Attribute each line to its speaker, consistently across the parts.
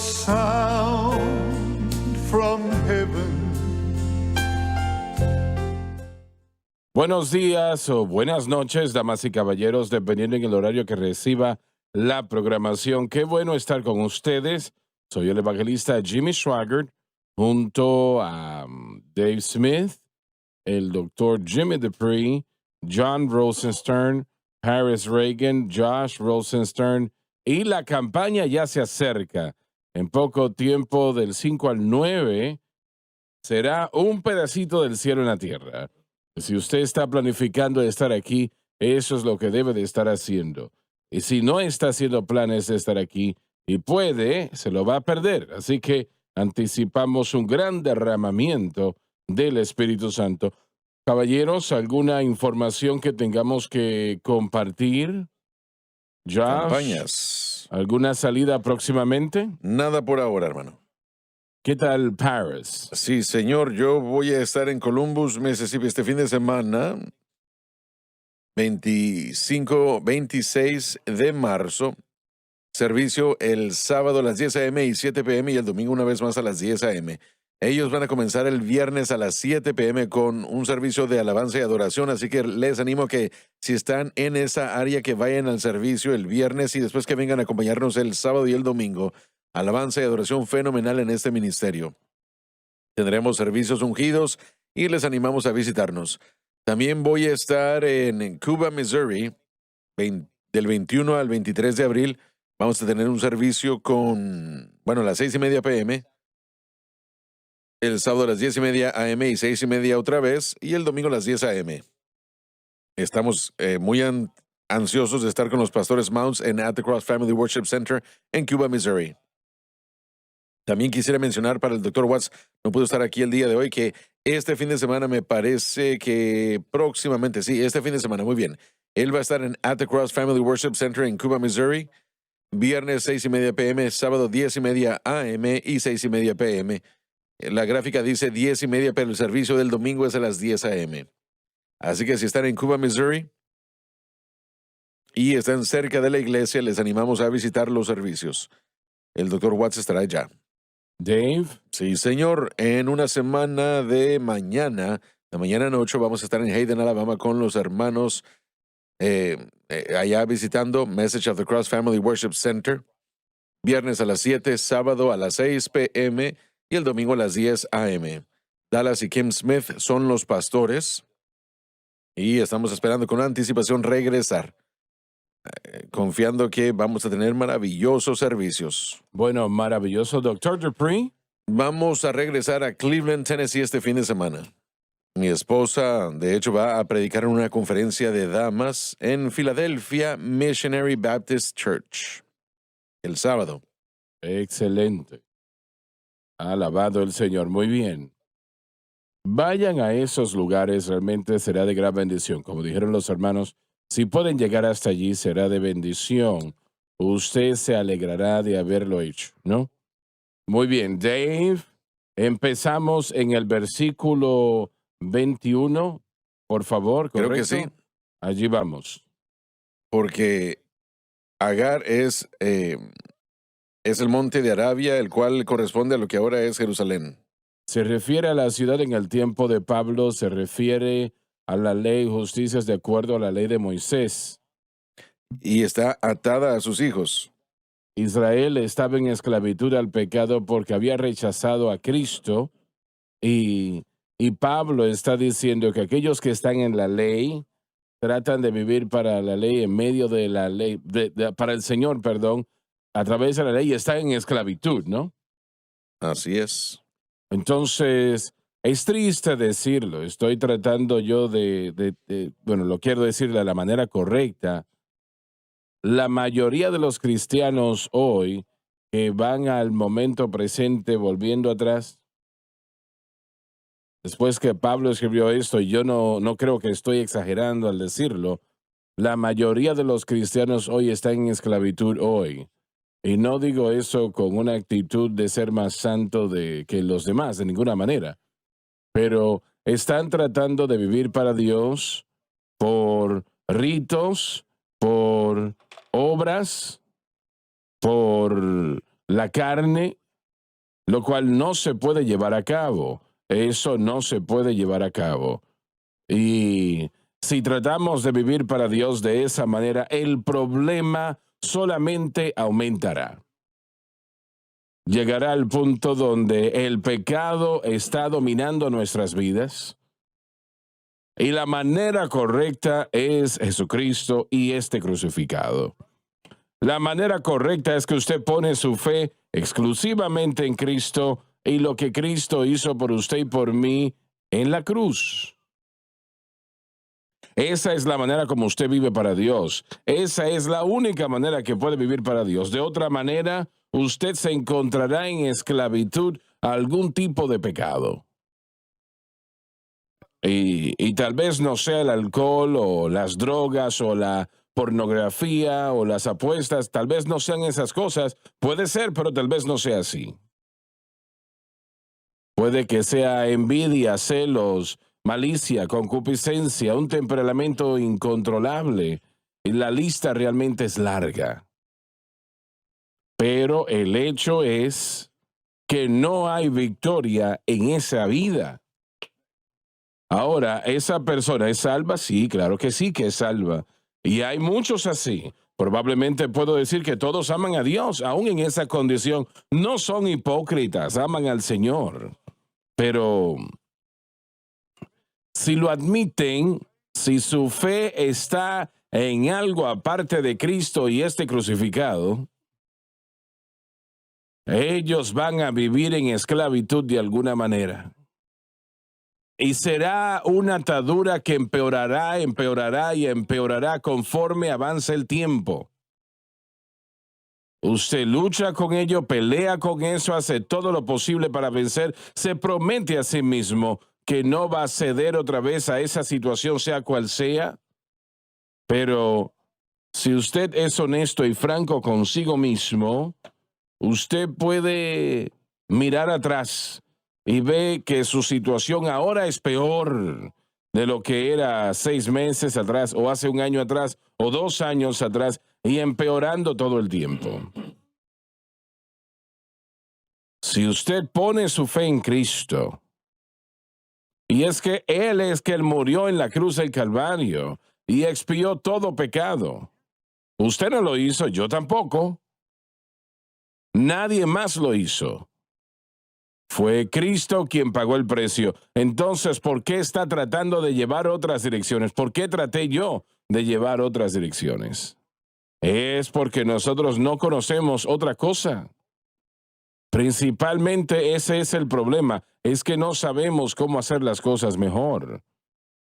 Speaker 1: sound from heaven.
Speaker 2: Buenos días o buenas noches, damas y caballeros, dependiendo en el horario que reciba la programación. Qué bueno estar con ustedes. Soy el evangelista Jimmy Swaggart, junto a Dave Smith, el doctor Jimmy Dupree, John Rosenstern, Harris Reagan, Josh Rosenstern, y la campaña ya se acerca. En poco tiempo, del 5 al 9, será un pedacito del cielo en la tierra. Si usted está planificando estar aquí, eso es lo que debe de estar haciendo. Y si no está haciendo planes de estar aquí y puede, se lo va a perder. Así que anticipamos un gran derramamiento del Espíritu Santo. Caballeros, ¿alguna información que tengamos que compartir? Josh,
Speaker 3: Campañas.
Speaker 2: ¿alguna salida próximamente?
Speaker 3: Nada por ahora, hermano.
Speaker 2: ¿Qué tal Paris?
Speaker 3: Sí, señor, yo voy a estar en Columbus, Mississippi este fin de semana, 25, 26 de marzo. Servicio el sábado a las 10 a.m. y 7 p.m. y el domingo una vez más a las 10 a.m. Ellos van a comenzar el viernes a las 7 p.m. con un servicio de alabanza y adoración, así que les animo que si están en esa área que vayan al servicio el viernes y después que vengan a acompañarnos el sábado y el domingo. Alabanza y adoración fenomenal en este ministerio. Tendremos servicios ungidos y les animamos a visitarnos. También voy a estar en Cuba, Missouri, del 21 al 23 de abril. Vamos a tener un servicio a las 6:30 p.m., el sábado a las 10:30 a.m. y 6:30 otra vez, y el domingo a las 10 a.m. Estamos muy ansiosos de estar con los pastores Mounts en At the Cross Family Worship Center en Cuba, Missouri. También quisiera mencionar para el Dr. Watts, no pudo estar aquí el día de hoy, que este fin de semana me parece que próximamente, sí, este fin de semana, muy bien. Él va a estar en At the Cross Family Worship Center en Cuba, Missouri, viernes 6:30 p.m., sábado 10:30 a.m. y 6:30 p.m. La gráfica dice 10:30, pero el servicio del domingo es a las 10 a.m. Así que si están en Cuba, Missouri, y están cerca de la iglesia, les animamos a visitar los servicios. El Dr. Watts estará allá.
Speaker 2: Dave.
Speaker 3: Sí, señor. En una semana de mañana 8, vamos a estar en Hayden, Alabama, con los hermanos allá visitando Message of the Cross Family Worship Center. Viernes a las 7, sábado a las 6 p.m. y el domingo a las 10 a.m. Dallas y Kim Smith son los pastores y estamos esperando con anticipación regresar. Confiando que vamos a tener maravillosos servicios.
Speaker 2: Bueno, maravilloso, Dr. Dupree.
Speaker 3: Vamos a regresar a Cleveland, Tennessee este fin de semana. Mi esposa, de hecho, va a predicar en una conferencia de damas en Philadelphia Missionary Baptist Church el sábado.
Speaker 2: Excelente. Alabado el Señor. Muy bien. Vayan a esos lugares, realmente será de gran bendición. Como dijeron los hermanos, si pueden llegar hasta allí, será de bendición. Usted se alegrará de haberlo hecho, ¿no? Muy bien, Dave. Empezamos en el versículo 21, por favor, ¿correcto?
Speaker 3: Creo que sí.
Speaker 2: Allí vamos.
Speaker 3: Porque Agar es el monte de Arabia, el cual corresponde a lo que ahora es Jerusalén.
Speaker 2: Se refiere a la ciudad en el tiempo de Pablo, se refiere a la ley y justicias de acuerdo a la ley de Moisés.
Speaker 3: Y está atada a sus hijos.
Speaker 2: Israel estaba en esclavitud al pecado porque había rechazado a Cristo y Pablo está diciendo que aquellos que están en la ley tratan de vivir para la ley, en medio de la ley, para el Señor, perdón, a través de la ley, están en esclavitud, ¿no?
Speaker 3: Así es.
Speaker 2: Entonces, es triste decirlo, estoy tratando yo lo quiero decir de la manera correcta. La mayoría de los cristianos hoy que van al momento presente volviendo atrás, después que Pablo escribió esto, y yo no creo que estoy exagerando al decirlo, la mayoría de los cristianos hoy están en esclavitud hoy. Y no digo eso con una actitud de ser más santo que los demás, de ninguna manera. Pero están tratando de vivir para Dios por ritos, por obras, por la carne, lo cual no se puede llevar a cabo. Eso no se puede llevar a cabo. Y si tratamos de vivir para Dios de esa manera, el problema solamente aumentará. Llegará al punto donde el pecado está dominando nuestras vidas y la manera correcta es Jesucristo y este crucificado. La manera correcta es que usted pone su fe exclusivamente en Cristo y lo que Cristo hizo por usted y por mí en la cruz. Esa es la manera como usted vive para Dios. Esa es la única manera que puede vivir para Dios. De otra manera, usted se encontrará en esclavitud a algún tipo de pecado. Y tal vez no sea el alcohol o las drogas o la pornografía o las apuestas, tal vez no sean esas cosas. Puede ser, pero tal vez no sea así. Puede que sea envidia, celos, malicia, concupiscencia, un temperamento incontrolable. Y la lista realmente es larga. Pero el hecho es que no hay victoria en esa vida. Ahora, ¿esa persona es salva? Sí, claro que sí que es salva. Y hay muchos así. Probablemente puedo decir que todos aman a Dios, aún en esa condición. No son hipócritas, aman al Señor. Pero si lo admiten, si su fe está en algo aparte de Cristo y este crucificado, ellos van a vivir en esclavitud de alguna manera. Y será una atadura que empeorará, empeorará y empeorará conforme avance el tiempo. Usted lucha con ello, pelea con eso, hace todo lo posible para vencer, se promete a sí mismo que no va a ceder otra vez a esa situación, sea cual sea. Pero si usted es honesto y franco consigo mismo, usted puede mirar atrás y ve que su situación ahora es peor de lo que era 6 meses atrás o hace un año atrás o 2 años atrás y empeorando todo el tiempo. Si usted pone su fe en Cristo, y es que Él murió en la cruz del Calvario y expió todo pecado. Usted no lo hizo, yo tampoco. Nadie más lo hizo. Fue Cristo quien pagó el precio. Entonces, ¿por qué está tratando de llevar otras direcciones? ¿Por qué traté yo de llevar otras direcciones? Es porque nosotros no conocemos otra cosa. Principalmente ese es el problema, es que no sabemos cómo hacer las cosas mejor.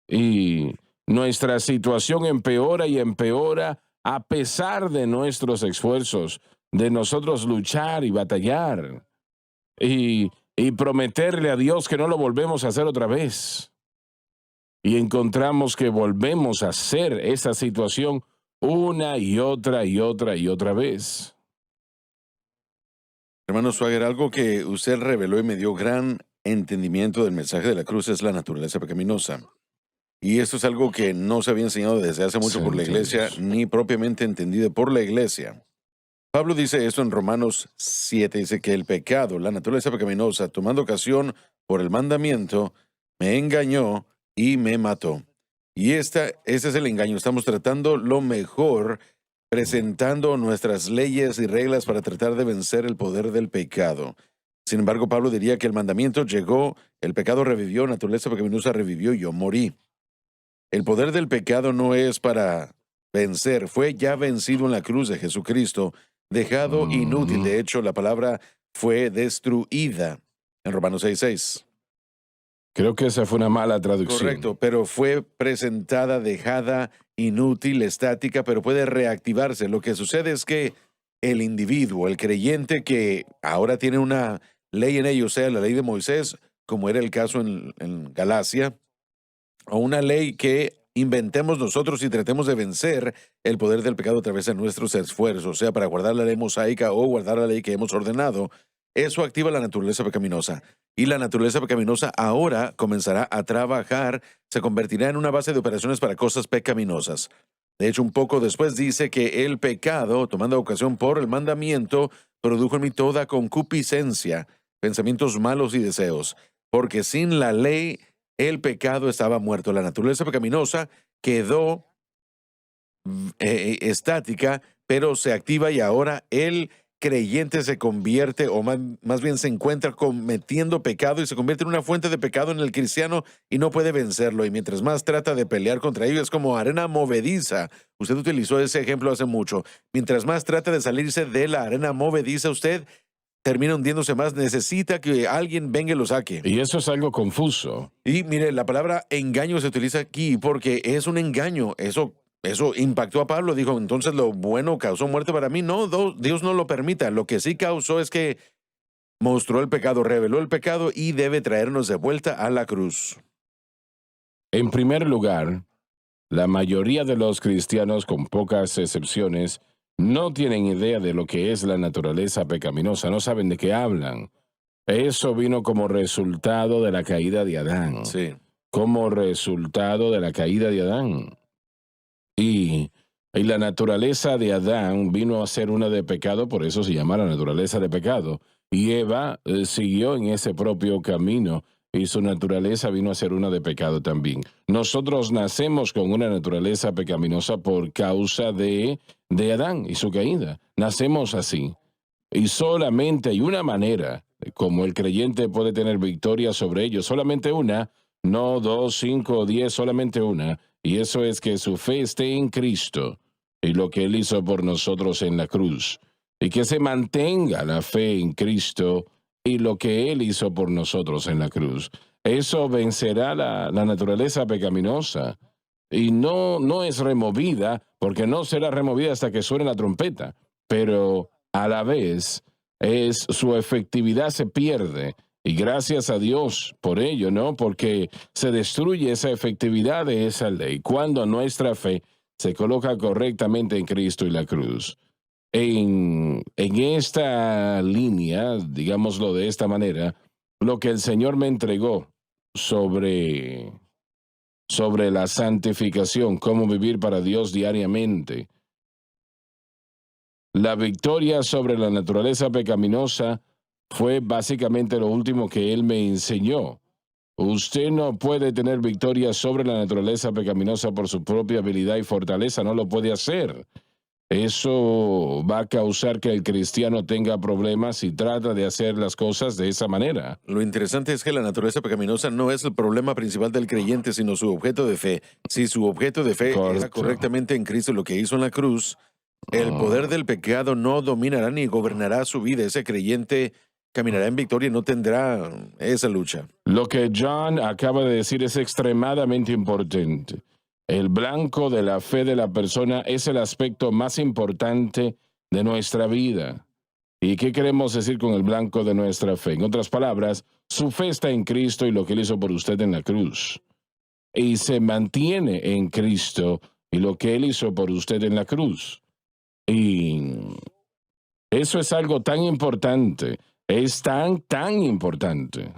Speaker 2: Y nuestra situación empeora y empeora a pesar de nuestros esfuerzos, de nosotros luchar y batallar. Y prometerle a Dios que no lo volvemos a hacer otra vez. Y encontramos que volvemos a hacer esa situación una y otra y otra y otra vez.
Speaker 3: Hermano Swagger, algo que usted reveló y me dio gran entendimiento del mensaje de la cruz es la naturaleza pecaminosa. Y esto es algo que no se había enseñado desde hace mucho por la iglesia, ni propiamente entendido por la iglesia. Pablo dice esto en Romanos 7, dice que el pecado, la naturaleza pecaminosa, tomando ocasión por el mandamiento, me engañó y me mató. Y este es el engaño. Estamos tratando lo mejor, presentando nuestras leyes y reglas para tratar de vencer el poder del pecado. Sin embargo, Pablo diría que el mandamiento llegó, el pecado revivió, naturaleza pecaminosa revivió y yo morí. El poder del pecado no es para vencer, fue ya vencido en la cruz de Jesucristo, dejado inútil. De hecho, la palabra fue destruida en Romanos 6:6.
Speaker 2: Creo que esa fue una mala traducción.
Speaker 3: Correcto, pero fue presentada, dejada inútil, estática, pero puede reactivarse. Lo que sucede es que el individuo, el creyente que ahora tiene una ley en ello, sea la ley de Moisés, como era el caso en Galacia, o una ley que inventemos nosotros y tratemos de vencer el poder del pecado a través de nuestros esfuerzos, sea para guardar la ley mosaica o guardar la ley que hemos ordenado, eso activa la naturaleza pecaminosa. Y la naturaleza pecaminosa ahora comenzará a trabajar, se convertirá en una base de operaciones para cosas pecaminosas. De hecho, un poco después dice que el pecado, tomando ocasión por el mandamiento, produjo en mí toda concupiscencia, pensamientos malos y deseos. Porque sin la ley el pecado estaba muerto. La naturaleza pecaminosa quedó estática, pero se activa y ahora el creyente se convierte, o más bien se encuentra cometiendo pecado y se convierte en una fuente de pecado en el cristiano y no puede vencerlo. Y mientras más trata de pelear contra ello, es como arena movediza. Usted utilizó ese ejemplo hace mucho. Mientras más trata de salirse de la arena movediza, usted termina hundiéndose más. Necesita que alguien venga y lo saque.
Speaker 2: Y eso es algo confuso.
Speaker 3: Y mire, la palabra engaño se utiliza aquí porque es un engaño. Eso impactó a Pablo. Dijo, entonces lo bueno causó muerte para mí. No, Dios no lo permita. Lo que sí causó es que mostró el pecado, reveló el pecado y debe traernos de vuelta a la cruz.
Speaker 2: En primer lugar, la mayoría de los cristianos, con pocas excepciones, no tienen idea de lo que es la naturaleza pecaminosa, no saben de qué hablan. Eso vino como resultado de la caída de Adán.
Speaker 3: Sí.
Speaker 2: Como resultado de la caída de Adán. Y la naturaleza de Adán vino a ser una de pecado, por eso se llama la naturaleza de pecado. Y Eva siguió en ese propio camino y su naturaleza vino a ser una de pecado también. Nosotros nacemos con una naturaleza pecaminosa por causa de Adán y su caída. Nacemos así. Y solamente hay una manera como el creyente puede tener victoria sobre ellos. Solamente una, no 2, 5 o 10, solamente una. Y eso es que su fe esté en Cristo y lo que Él hizo por nosotros en la cruz. Y que se mantenga la fe en Cristo y lo que Él hizo por nosotros en la cruz. Eso vencerá la naturaleza pecaminosa. Y no es removida, porque no será removida hasta que suene la trompeta. Pero a la vez, su efectividad se pierde. Y gracias a Dios por ello, ¿no? Porque se destruye esa efectividad de esa ley cuando nuestra fe se coloca correctamente en Cristo y la cruz. En esta línea, digámoslo de esta manera, lo que el Señor me entregó sobre la santificación, cómo vivir para Dios diariamente. La victoria sobre la naturaleza pecaminosa fue básicamente lo último que Él me enseñó. Usted no puede tener victoria sobre la naturaleza pecaminosa por su propia habilidad y fortaleza, no lo puede hacer. Eso va a causar que el cristiano tenga problemas si trata de hacer las cosas de esa manera.
Speaker 3: Lo interesante es que la naturaleza pecaminosa no es el problema principal del creyente, sino su objeto de fe. Si su objeto de fe está correctamente en Cristo, lo que hizo en la cruz, el poder del pecado no dominará ni gobernará su vida. Ese creyente caminará en victoria y no tendrá esa lucha.
Speaker 2: Lo que John acaba de decir es extremadamente importante. El blanco de la fe de la persona es el aspecto más importante de nuestra vida. ¿Y qué queremos decir con el blanco de nuestra fe? En otras palabras, su fe está en Cristo y lo que Él hizo por usted en la cruz. Y se mantiene en Cristo y lo que Él hizo por usted en la cruz. Y eso es algo tan importante. Es tan importante.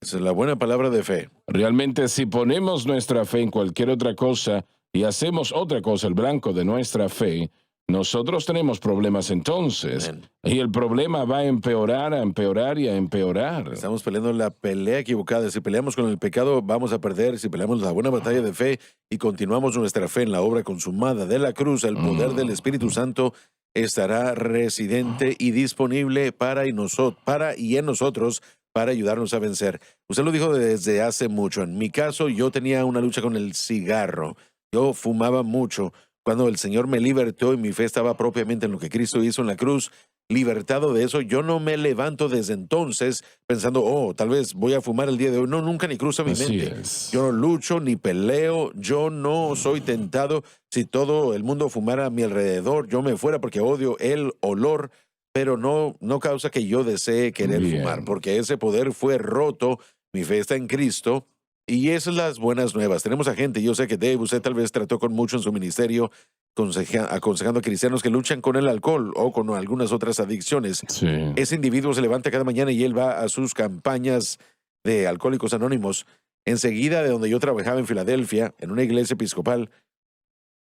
Speaker 3: Esa es la buena palabra de fe.
Speaker 2: Realmente, si ponemos nuestra fe en cualquier otra cosa y hacemos otra cosa, el blanco de nuestra fe, nosotros tenemos problemas entonces.
Speaker 3: Amén.
Speaker 2: Y el problema va a empeorar y a empeorar.
Speaker 3: Estamos peleando la pelea equivocada. Si peleamos con el pecado, vamos a perder. Si peleamos la buena batalla de fe y continuamos nuestra fe en la obra consumada de la cruz, el poder del Espíritu Santo estará residente y disponible para y en nosotros para ayudarnos a vencer. Usted lo dijo desde hace mucho. En mi caso, yo tenía una lucha con el cigarro. Yo fumaba mucho. Cuando el Señor me libertó y mi fe estaba propiamente en lo que Cristo hizo en la cruz, libertado de eso, yo no me levanto desde entonces pensando, tal vez voy a fumar el día de hoy. No, nunca ni cruza mi
Speaker 2: Así
Speaker 3: mente.
Speaker 2: es.
Speaker 3: Yo no lucho ni peleo, yo no soy tentado. Si todo el mundo fumara a mi alrededor, yo me fuera porque odio el olor, pero no causa que yo desee querer
Speaker 2: Bien.
Speaker 3: fumar, porque ese poder fue roto, mi fe está en Cristo. Y esas son las buenas nuevas. Tenemos a gente, yo sé que Dave, usted tal vez trató con mucho en su ministerio, aconsejando a cristianos que luchan con el alcohol o con algunas otras adicciones.
Speaker 2: Sí.
Speaker 3: Ese individuo se levanta cada mañana y él va a sus campañas de Alcohólicos Anónimos. Enseguida de donde yo trabajaba en Filadelfia, en una iglesia episcopal,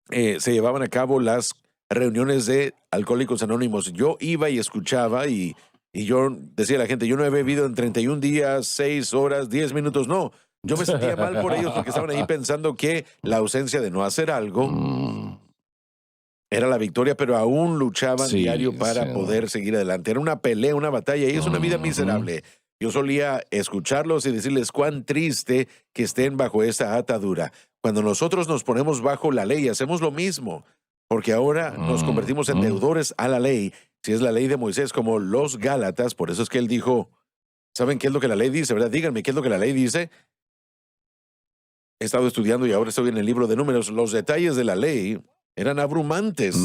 Speaker 3: se llevaban a cabo las reuniones de Alcohólicos Anónimos. Yo iba y escuchaba y yo decía a la gente, yo no he bebido en 31 días, 6 horas, 10 minutos. No, yo me sentía mal por ellos porque estaban ahí pensando que la ausencia de no hacer algo era la victoria, pero aún luchaban
Speaker 2: Sí,
Speaker 3: diario para
Speaker 2: sí.
Speaker 3: poder seguir adelante. Era una pelea, una batalla y es una vida miserable. Yo solía escucharlos y decirles cuán triste que estén bajo esta atadura. Cuando nosotros nos ponemos bajo la ley, hacemos lo mismo, porque ahora nos convertimos en deudores a la ley. Si es la ley de Moisés, como los Gálatas, por eso es que él dijo, ¿saben qué es lo que la ley dice, verdad? Díganme qué es lo que la ley dice. He estado estudiando y ahora estoy en el libro de Números. Los detalles de la ley eran abrumantes.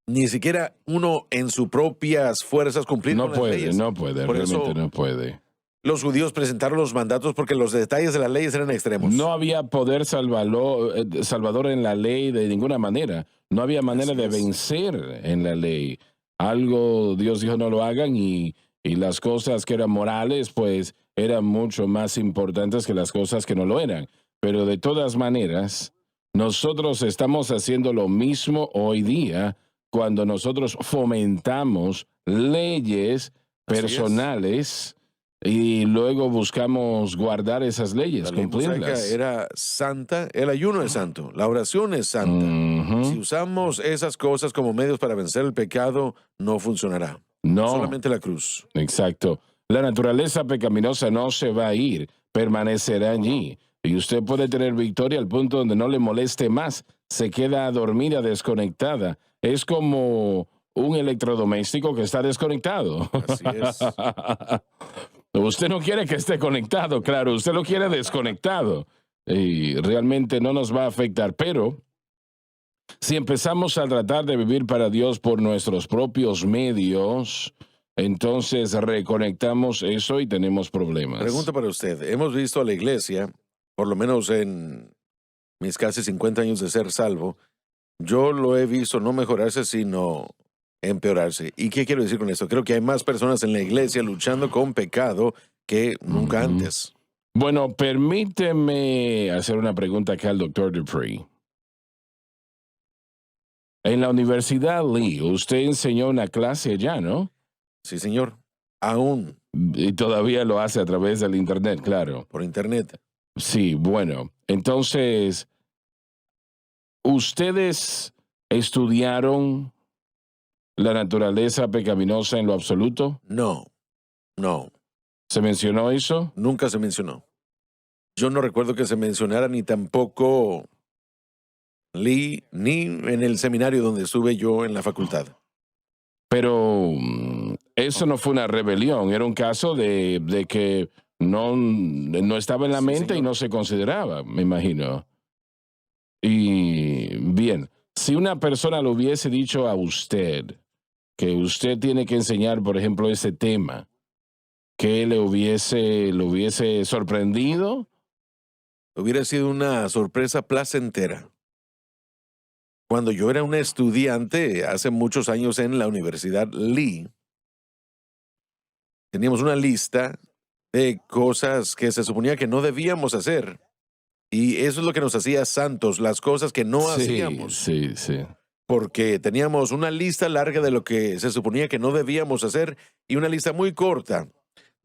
Speaker 3: Ni siquiera uno en sus propias fuerzas cumplir
Speaker 2: No
Speaker 3: con las
Speaker 2: puede,
Speaker 3: leyes.
Speaker 2: no puede,
Speaker 3: Por
Speaker 2: realmente
Speaker 3: eso
Speaker 2: no puede.
Speaker 3: los judíos presentaron los mandatos porque los detalles de las leyes eran extremos.
Speaker 2: No había poder salvador en la ley de ninguna manera. No había manera
Speaker 3: Así
Speaker 2: de
Speaker 3: es.
Speaker 2: vencer en la ley. Algo Dios dijo no lo hagan y las cosas que eran morales pues eran mucho más importantes que las cosas que no lo eran. Pero de todas maneras, nosotros estamos haciendo lo mismo hoy día cuando nosotros fomentamos leyes
Speaker 3: Así es.
Speaker 2: personales y luego buscamos guardar esas leyes,
Speaker 3: La ley mosaica
Speaker 2: cumplirlas.
Speaker 3: era santa, el ayuno es santo, la oración es santa.
Speaker 2: Ujú.
Speaker 3: Si usamos esas cosas como medios para vencer el pecado, no funcionará.
Speaker 2: No,
Speaker 3: Solamente la cruz.
Speaker 2: exacto. La naturaleza pecaminosa no se va a ir, permanecerá allí. Y usted puede tener victoria al punto donde no le moleste más. Se queda dormida, desconectada. Es como un electrodoméstico que está desconectado.
Speaker 3: Así es.
Speaker 2: Usted no quiere que esté conectado, claro, usted lo quiere desconectado. Y realmente no nos va a afectar, pero si empezamos a tratar de vivir para Dios por nuestros propios medios, entonces reconectamos eso y tenemos problemas.
Speaker 3: Pregunta para usted. Hemos visto a la iglesia, por lo menos en mis casi 50 años de ser salvo, yo lo he visto no mejorarse, sino empeorarse. ¿Y qué quiero decir con esto? Creo que hay más personas en la iglesia luchando con pecado que nunca antes.
Speaker 2: Bueno, permíteme hacer una pregunta acá al doctor Dupree. En la Universidad Lee, usted enseñó una clase allá, ¿no?
Speaker 3: Sí, señor. Aún
Speaker 2: Y todavía lo hace a través del Internet, claro.
Speaker 3: por internet.
Speaker 2: Sí, bueno. Entonces, ¿ustedes estudiaron la naturaleza pecaminosa en lo absoluto?
Speaker 3: No, no,
Speaker 2: ¿Se mencionó eso?
Speaker 3: nunca se mencionó. Yo no recuerdo que se mencionara ni tampoco Lee, ni en el seminario donde estuve yo en la facultad.
Speaker 2: Pero eso no fue una rebelión, era un caso de que no estaba en la
Speaker 3: Sí,
Speaker 2: mente y
Speaker 3: señor.
Speaker 2: no se consideraba, me imagino. Y bien, si una persona le hubiese dicho a usted que usted tiene que enseñar, por ejemplo, ese tema, ¿qué le hubiese sorprendido?
Speaker 3: Hubiera sido una sorpresa placentera. Cuando yo era un estudiante hace muchos años en la Universidad Lee, teníamos una lista de cosas que se suponía que no debíamos hacer. Y eso es lo que nos hacía santos, las cosas que no hacíamos.
Speaker 2: Sí, sí.
Speaker 3: Porque teníamos una lista larga de lo que se suponía que no debíamos hacer y una lista muy corta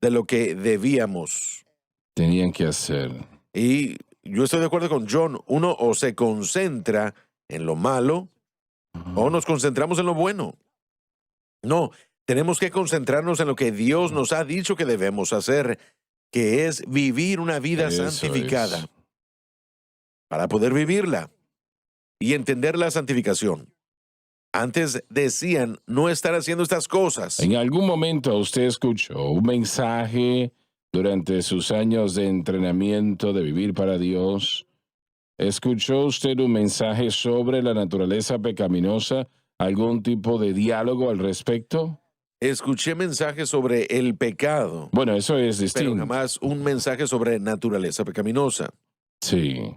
Speaker 3: de lo que debíamos.
Speaker 2: Tenían que hacer.
Speaker 3: Y yo estoy de acuerdo con John, uno o se concentra en lo malo o nos concentramos en lo bueno. No, tenemos que concentrarnos en lo que Dios nos ha dicho que debemos hacer, que es vivir una vida
Speaker 2: Eso
Speaker 3: santificada
Speaker 2: es.
Speaker 3: para poder vivirla y entender la santificación. Antes decían no estar haciendo estas cosas.
Speaker 2: ¿En algún momento usted escuchó un mensaje durante sus años de entrenamiento de vivir para Dios? ¿Escuchó usted un mensaje sobre la naturaleza pecaminosa? ¿Algún tipo de diálogo al respecto?
Speaker 3: Escuché mensajes sobre el pecado,
Speaker 2: Bueno, eso es
Speaker 3: pero
Speaker 2: distinto.
Speaker 3: jamás un mensaje sobre naturaleza pecaminosa.
Speaker 2: Sí.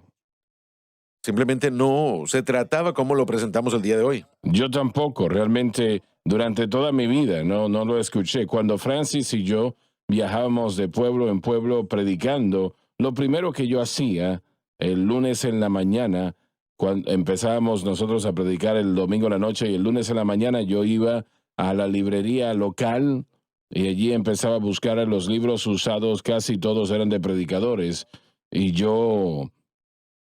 Speaker 3: Simplemente no se trataba como lo presentamos el día de hoy.
Speaker 2: Yo tampoco, realmente, durante toda mi vida, no lo escuché. Cuando Francis y yo viajábamos de pueblo en pueblo predicando, lo primero que yo hacía el lunes en la mañana cuando empezábamos nosotros a predicar el domingo en la noche y el lunes en la mañana, yo iba a la librería local y allí empezaba a buscar los libros usados, casi todos eran de predicadores, y yo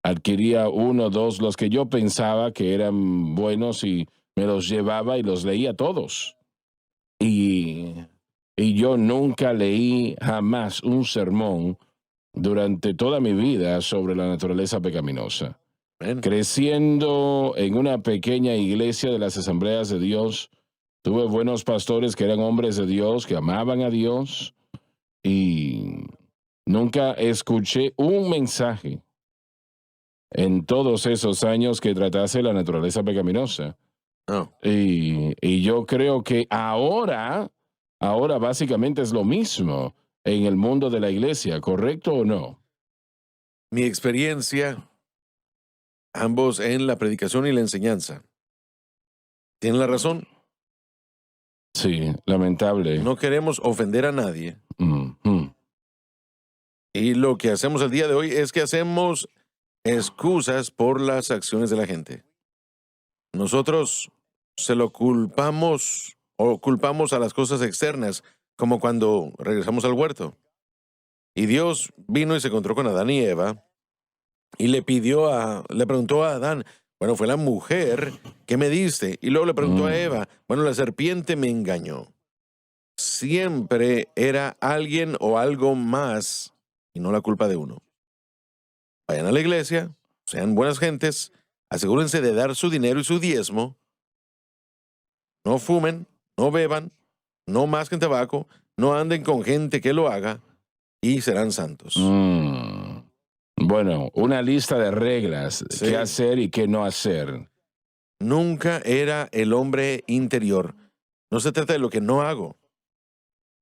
Speaker 2: adquiría uno, dos, los que yo pensaba que eran buenos y me los llevaba y los leía todos. Y, y yo nunca leí jamás un sermón durante toda mi vida sobre la naturaleza pecaminosa.
Speaker 3: Amén.
Speaker 2: Creciendo en una pequeña iglesia de las Asambleas de Dios, tuve buenos pastores que eran hombres de Dios, que amaban a Dios, y nunca escuché un mensaje en todos esos años que tratase la naturaleza pecaminosa.
Speaker 3: No.
Speaker 2: Y yo creo que ahora básicamente es lo mismo en el mundo de la iglesia, ¿correcto o no?
Speaker 3: Mi experiencia, ambos en la predicación y la enseñanza. Tienen la razón.
Speaker 2: Sí, lamentable.
Speaker 3: No queremos ofender a nadie.
Speaker 2: Mm.
Speaker 3: Y lo que hacemos el día de hoy es que hacemos excusas por las acciones de la gente. Nosotros se lo culpamos o culpamos a las cosas externas, como cuando regresamos al huerto. Y Dios vino y se encontró con Adán y Eva y le preguntó a Adán, bueno, fue la mujer que me diste. Y luego le preguntó a Eva, bueno, la serpiente me engañó. Siempre era alguien o algo más y no la culpa de uno. Vayan a la iglesia, sean buenas gentes, asegúrense de dar su dinero y su diezmo. No fumen, no beban, no masquen tabaco, no anden con gente que lo haga y serán santos.
Speaker 2: Bueno, una lista de reglas,
Speaker 3: Sí.
Speaker 2: qué hacer y qué no hacer.
Speaker 3: Nunca era el hombre interior. No se trata de lo que no hago,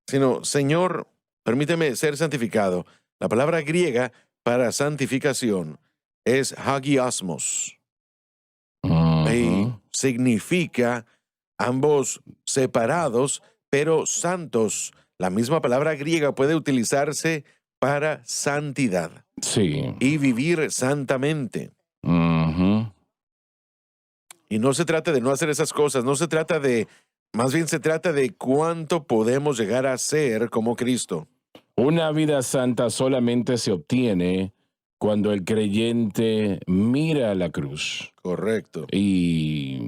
Speaker 3: sino, Señor, permíteme ser santificado. La palabra griega para santificación es hagiasmos. Y significa ambos separados, pero santos. La misma palabra griega puede utilizarse para santidad
Speaker 2: Sí.
Speaker 3: y vivir santamente.
Speaker 2: Ujú.
Speaker 3: Y no se trata de no hacer esas cosas, más bien se trata de cuánto podemos llegar a ser como Cristo.
Speaker 2: Una vida santa solamente se obtiene cuando el creyente mira a la cruz
Speaker 3: Correcto.
Speaker 2: y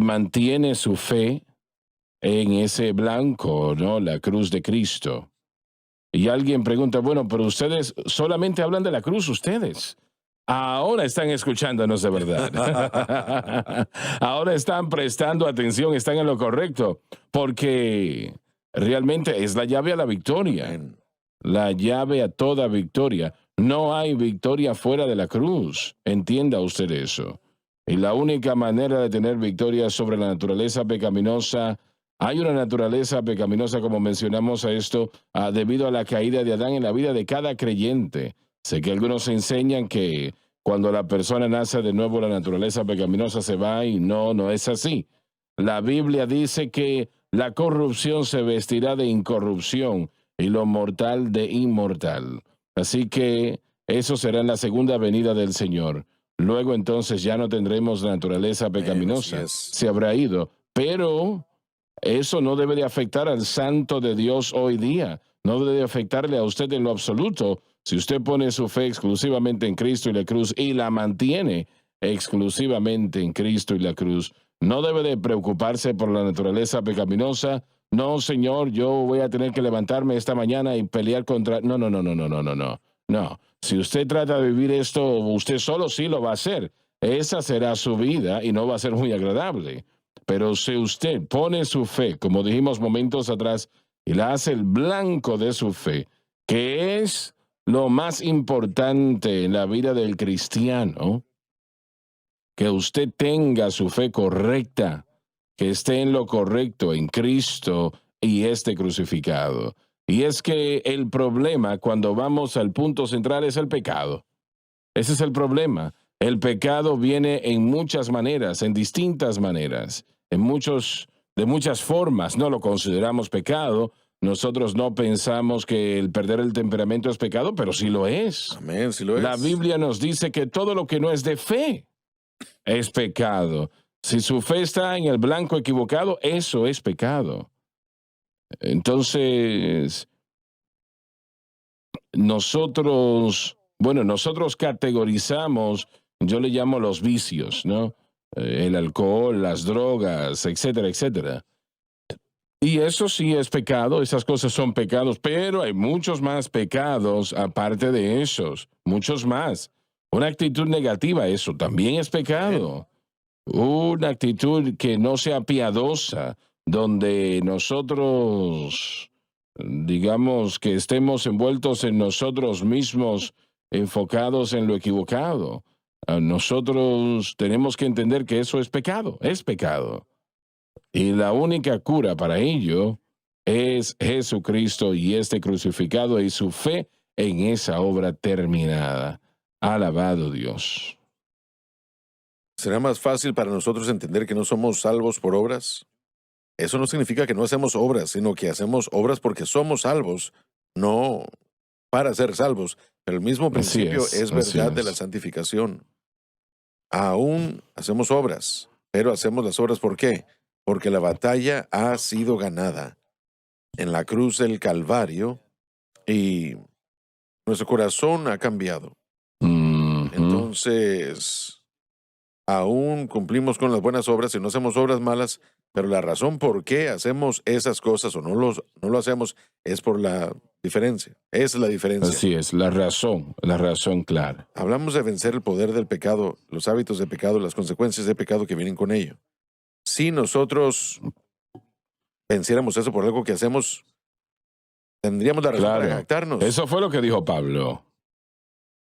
Speaker 2: mantiene su fe en ese blanco, ¿no? La cruz de Cristo. Y alguien pregunta, bueno, pero ustedes solamente hablan de la cruz, ustedes. Ahora están escuchándonos de verdad. Ahora están prestando atención, están en lo correcto, porque realmente es la llave a la victoria,
Speaker 3: Amén.
Speaker 2: la llave a toda victoria. No hay victoria fuera de la cruz, entienda usted eso. Y la única manera de tener victoria sobre la naturaleza pecaminosa, hay una naturaleza pecaminosa, como mencionamos a esto, debido a la caída de Adán en la vida de cada creyente. Sé que algunos enseñan que cuando la persona nace de nuevo la naturaleza pecaminosa se va y no es así. La Biblia dice que la corrupción se vestirá de incorrupción y lo mortal de inmortal. Así que eso será en la segunda venida del Señor. Luego entonces ya no tendremos la naturaleza pecaminosa.
Speaker 3: Así es.
Speaker 2: Se habrá ido. Pero eso no debe de afectar al santo de Dios hoy día. No debe de afectarle a usted en lo absoluto. Si usted pone su fe exclusivamente en Cristo y la cruz y la mantiene exclusivamente en Cristo y la cruz, no debe de preocuparse por la naturaleza pecaminosa. No, Señor, yo voy a tener que levantarme esta mañana y pelear contra... No. No. Si usted trata de vivir esto, usted solo sí lo va a hacer. Esa será su vida y no va a ser muy agradable. Pero si usted pone su fe, como dijimos momentos atrás, y la hace el blanco de su fe, que es lo más importante en la vida del cristiano, que usted tenga su fe correcta, que esté en lo correcto en Cristo y esté crucificado. Y es que el problema cuando vamos al punto central es el pecado. Ese es el problema. El pecado viene en muchas maneras, en distintas maneras, de muchas formas. No lo consideramos pecado, nosotros no pensamos que el perder el temperamento es pecado, pero sí lo es.
Speaker 3: Amén, sí lo es.
Speaker 2: La Biblia nos dice que todo lo que no es de fe es pecado. Si su fe está en el blanco equivocado, eso es pecado. Entonces, nosotros categorizamos, yo le llamo los vicios, ¿no? El alcohol, las drogas, etcétera, etcétera. Y eso sí es pecado, esas cosas son pecados, pero hay muchos más pecados aparte de esos, muchos más. Una actitud negativa, eso también es pecado. Una actitud que no sea piadosa, donde nosotros, digamos, que estemos envueltos en nosotros mismos, enfocados en lo equivocado. Nosotros tenemos que entender que eso es pecado, es pecado. Y la única cura para ello es Jesucristo y este crucificado y su fe en esa obra terminada. Alabado Dios.
Speaker 3: ¿Será más fácil para nosotros entender que no somos salvos por obras? Eso no significa que no hacemos obras, sino que hacemos obras porque somos salvos, no para ser salvos. Pero el mismo principio es verdad de la santificación. Aún hacemos obras, pero hacemos las obras ¿por qué? Porque la batalla ha sido ganada en la cruz del Calvario y nuestro corazón ha cambiado. Entonces, aún cumplimos con las buenas obras y no hacemos obras malas, pero la razón por qué hacemos esas cosas o no lo hacemos es por la diferencia. Esa es la diferencia.
Speaker 2: Así es, la razón clara.
Speaker 3: Hablamos de vencer el poder del pecado, los hábitos de pecado, las consecuencias de pecado que vienen con ello. Si nosotros venciéramos eso por algo que hacemos, tendríamos la razón para jactarnos.
Speaker 2: Eso fue lo que dijo Pablo.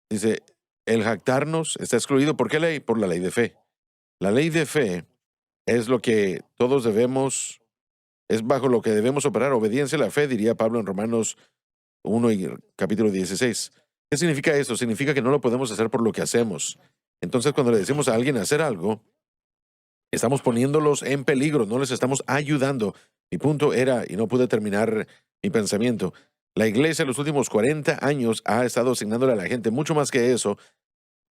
Speaker 3: Dice, el jactarnos está excluido. ¿Por qué ley? Por la ley de fe. La ley de fe es lo que todos debemos, es bajo lo que debemos operar. Obediencia a la fe, diría Pablo en Romanos 1 y capítulo 16. ¿Qué significa eso? Significa que no lo podemos hacer por lo que hacemos. Entonces, cuando le decimos a alguien hacer algo, estamos poniéndolos en peligro, no les estamos ayudando. Mi punto era, y no pude terminar mi pensamiento, la iglesia en los últimos 40 años ha estado asignándole a la gente mucho más que eso.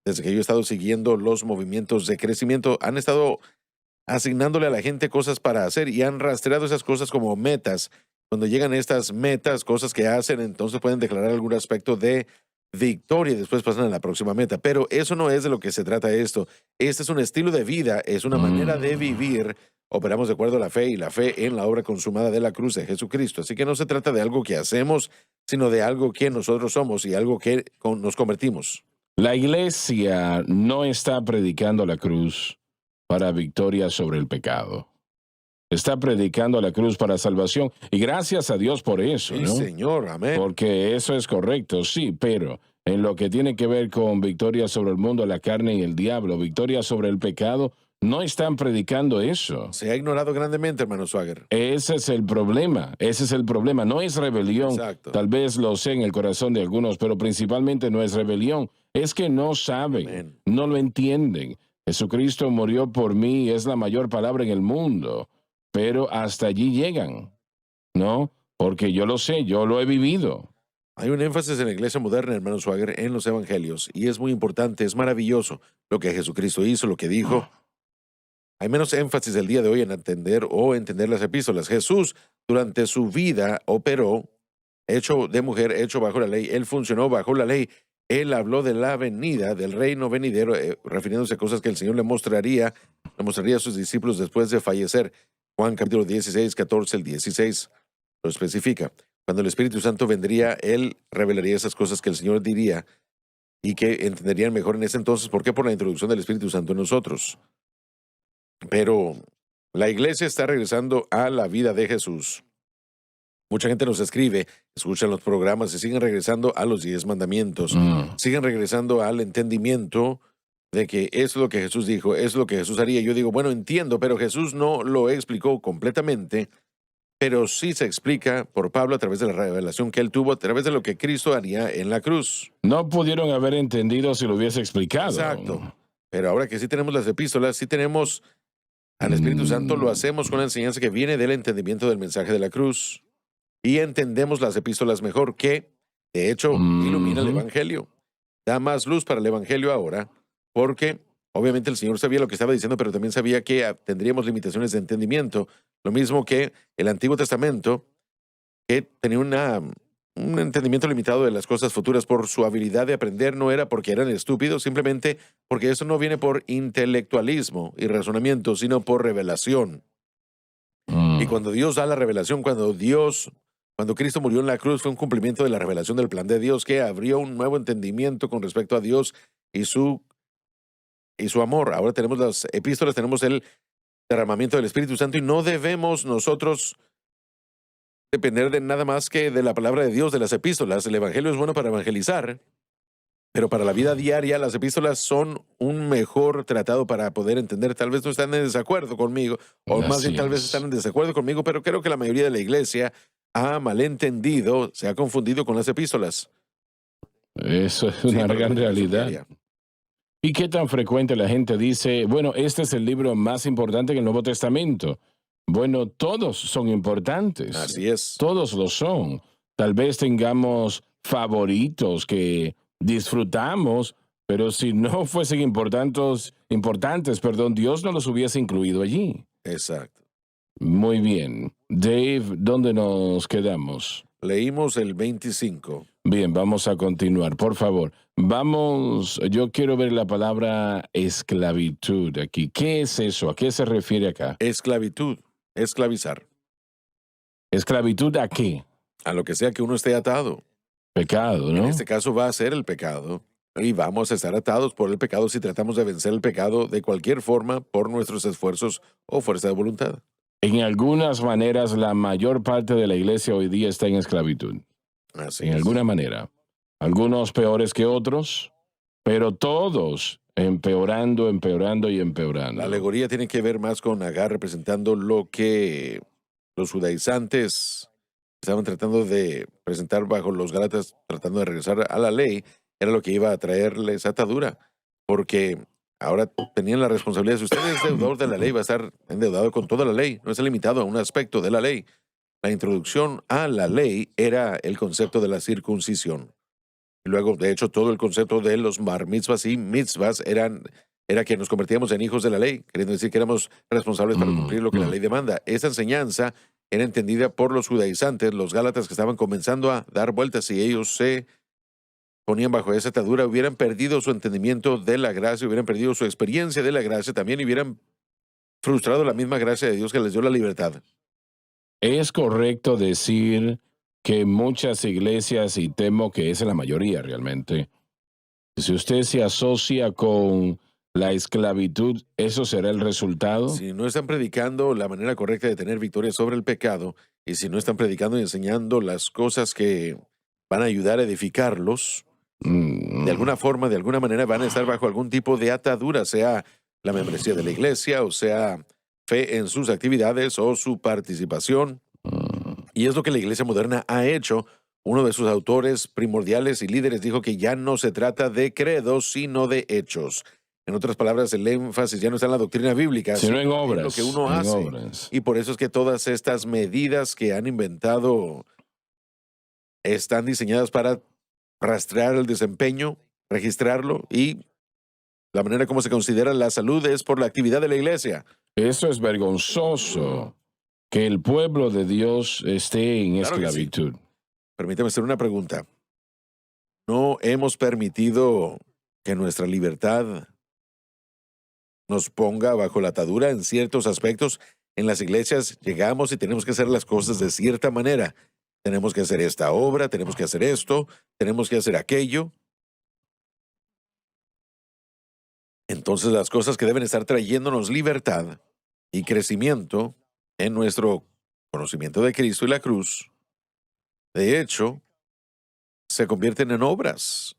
Speaker 3: Desde que yo he estado siguiendo los movimientos de crecimiento, han estado asignándole a la gente cosas para hacer y han rastreado esas cosas como metas. Cuando llegan estas metas, cosas que hacen, entonces pueden declarar algún aspecto de victoria y después pasan a la próxima meta. Pero eso no es de lo que se trata esto. Este es un estilo de vida, es una manera de vivir. Operamos de acuerdo a la fe y la fe en la obra consumada de la cruz de Jesucristo. Así que no se trata de algo que hacemos, sino de algo que nosotros somos y algo que nos convertimos.
Speaker 2: La iglesia no está predicando la cruz para victoria sobre el pecado. Está predicando la cruz para salvación. Y gracias a Dios por eso, ¿no?
Speaker 3: Sí, Señor, amén.
Speaker 2: Porque eso es correcto, sí, pero en lo que tiene que ver con victoria sobre el mundo, la carne y el diablo, victoria sobre el pecado, no están predicando eso.
Speaker 3: Se ha ignorado grandemente, hermano Swagger.
Speaker 2: Ese es el problema, no es rebelión.
Speaker 3: Exacto.
Speaker 2: Tal vez lo sé en el corazón de algunos, pero principalmente no es rebelión. Es que no saben,
Speaker 3: Amén.
Speaker 2: no lo entienden. Jesucristo murió por mí, es la mayor palabra en el mundo, pero hasta allí llegan, ¿no? Porque yo lo sé, yo lo he vivido.
Speaker 3: Hay un énfasis en la iglesia moderna, hermano Swagger, en los evangelios, y es muy importante, es maravilloso lo que Jesucristo hizo, lo que dijo. Hay menos énfasis el día de hoy en entender las epístolas. Jesús, durante su vida, operó, hecho de mujer, hecho bajo la ley. Él funcionó bajo la ley. Él habló de la venida, del reino venidero, refiriéndose a cosas que el Señor le mostraría a sus discípulos después de fallecer. Juan capítulo 16, 14, el 16 lo especifica. Cuando el Espíritu Santo vendría, Él revelaría esas cosas que el Señor diría y que entenderían mejor en ese entonces. ¿Por qué? Por la introducción del Espíritu Santo en nosotros. Pero la iglesia está regresando a la vida de Jesús. Mucha gente nos escribe, escuchan los programas y siguen regresando a los 10 mandamientos. Siguen regresando al entendimiento de que es lo que Jesús dijo, es lo que Jesús haría. Yo digo, bueno, entiendo, pero Jesús no lo explicó completamente, pero sí se explica por Pablo a través de la revelación que él tuvo, a través de lo que Cristo haría en la cruz.
Speaker 2: No pudieron haber entendido si lo hubiese explicado.
Speaker 3: Exacto. Pero ahora que sí tenemos las epístolas, sí tenemos al Espíritu Santo, lo hacemos con la enseñanza que viene del entendimiento del mensaje de la cruz. y entendemos las epístolas mejor, que de hecho ilumina el
Speaker 2: Ujú.
Speaker 3: Evangelio. Da más luz para el Evangelio ahora, porque obviamente el Señor sabía lo que estaba diciendo, pero también sabía que tendríamos limitaciones de entendimiento. Lo mismo que el Antiguo Testamento, que tenía un entendimiento limitado de las cosas futuras por su habilidad de aprender, no era porque eran estúpidos, simplemente porque eso no viene por intelectualismo y razonamiento, sino por revelación. Y
Speaker 2: Mm.
Speaker 3: cuando Dios da la revelación, cuando Cristo murió en la cruz, fue un cumplimiento de la revelación del plan de Dios que abrió un nuevo entendimiento con respecto a Dios y su amor. Ahora tenemos las epístolas, tenemos el derramamiento del Espíritu Santo y no debemos nosotros depender de nada más que de la palabra de Dios, de las epístolas. El Evangelio es bueno para evangelizar, pero para la vida diaria las epístolas son un mejor tratado para poder entender. Tal vez no están en desacuerdo conmigo, o más bien
Speaker 2: Así
Speaker 3: tal vez están
Speaker 2: es.
Speaker 3: en desacuerdo conmigo, pero creo que la mayoría de la iglesia ha malentendido, se ha confundido con las epístolas.
Speaker 2: Eso es
Speaker 3: Sí,
Speaker 2: una
Speaker 3: para la
Speaker 2: gran
Speaker 3: edificación
Speaker 2: realidad.
Speaker 3: diaria.
Speaker 2: ¿Y qué tan frecuente la gente dice, bueno, este es el libro más importante en el Nuevo Testamento? Bueno, todos son importantes.
Speaker 3: Así es.
Speaker 2: Todos lo son. Tal vez tengamos favoritos que disfrutamos, pero si no fuesen importantes, perdón, Dios no los hubiese incluido allí.
Speaker 3: Exacto.
Speaker 2: Muy bien. Dave, ¿dónde nos quedamos?
Speaker 3: Leímos el 25.
Speaker 2: Bien, vamos a continuar, por favor. Vamos, yo quiero ver la palabra esclavitud aquí. ¿Qué es eso? ¿A qué se refiere acá?
Speaker 3: Esclavitud, esclavizar,
Speaker 2: ¿Esclavitud a qué?
Speaker 3: a lo que sea que uno esté atado.
Speaker 2: Pecado,
Speaker 3: En
Speaker 2: ¿no?
Speaker 3: este caso va a ser el pecado. Y vamos a estar atados por el pecado si tratamos de vencer el pecado de cualquier forma por nuestros esfuerzos o fuerza de voluntad.
Speaker 2: En algunas maneras, la mayor parte de la iglesia hoy día está en esclavitud.
Speaker 3: Así
Speaker 2: En
Speaker 3: es.
Speaker 2: alguna manera. Algunos peores que otros, pero todos empeorando, empeorando y
Speaker 3: La
Speaker 2: empeorando.
Speaker 3: alegoría tiene que ver más con Agar representando lo que los judaizantes estaban tratando de presentar bajo los Gálatas, tratando de regresar a la ley, era lo que iba a traerles atadura, porque ahora tenían la responsabilidad. Si usted es deudor de la ley, va a estar endeudado con toda la ley, no está limitado a un aspecto de la ley. La introducción a la ley era el concepto de la circuncisión. Y luego, de hecho, todo el concepto de los bar mitzvahs y mitzvahs era que nos convertíamos en hijos de la ley, queriendo decir que éramos responsables para cumplir lo que la ley demanda. Esta enseñanza era entendida por los judaizantes, los gálatas que estaban comenzando a dar vueltas. Si ellos se ponían bajo esa atadura, hubieran perdido su entendimiento de la gracia, hubieran perdido su experiencia de la gracia también, y hubieran frustrado la misma gracia de Dios que les dio la libertad.
Speaker 2: Es correcto decir que muchas iglesias, y temo que es la mayoría realmente, si usted se asocia con la esclavitud, ¿eso será el resultado?
Speaker 3: Si no están predicando la manera correcta de tener victoria sobre el pecado, y si no están predicando y enseñando las cosas que van a ayudar a edificarlos, de alguna forma, de alguna manera van a estar bajo algún tipo de atadura, sea la membresía de la iglesia, o sea fe en sus actividades o su participación. Y es lo que la iglesia moderna ha hecho. Uno de sus autores primordiales y líderes dijo que ya no se trata de credos, sino de hechos. En otras palabras, el énfasis ya no está en la doctrina bíblica,
Speaker 2: Sino en
Speaker 3: lo
Speaker 2: obras.
Speaker 3: que uno
Speaker 2: En
Speaker 3: hace.
Speaker 2: obras.
Speaker 3: Y por eso es que todas estas medidas que han inventado están diseñadas para rastrear el desempeño, registrarlo, y la manera como se considera la salud es por la actividad de la iglesia.
Speaker 2: Eso es vergonzoso, que el pueblo de Dios esté en
Speaker 3: Claro que sí.
Speaker 2: esclavitud.
Speaker 3: Permítame hacer una pregunta. ¿No hemos permitido que nuestra libertad nos ponga bajo la atadura en ciertos aspectos? En las iglesias llegamos y tenemos que hacer las cosas de cierta manera. Tenemos que hacer esta obra, tenemos que hacer esto, tenemos que hacer aquello. Entonces las cosas que deben estar trayéndonos libertad y crecimiento en nuestro conocimiento de Cristo y la cruz, de hecho, se convierten en obras.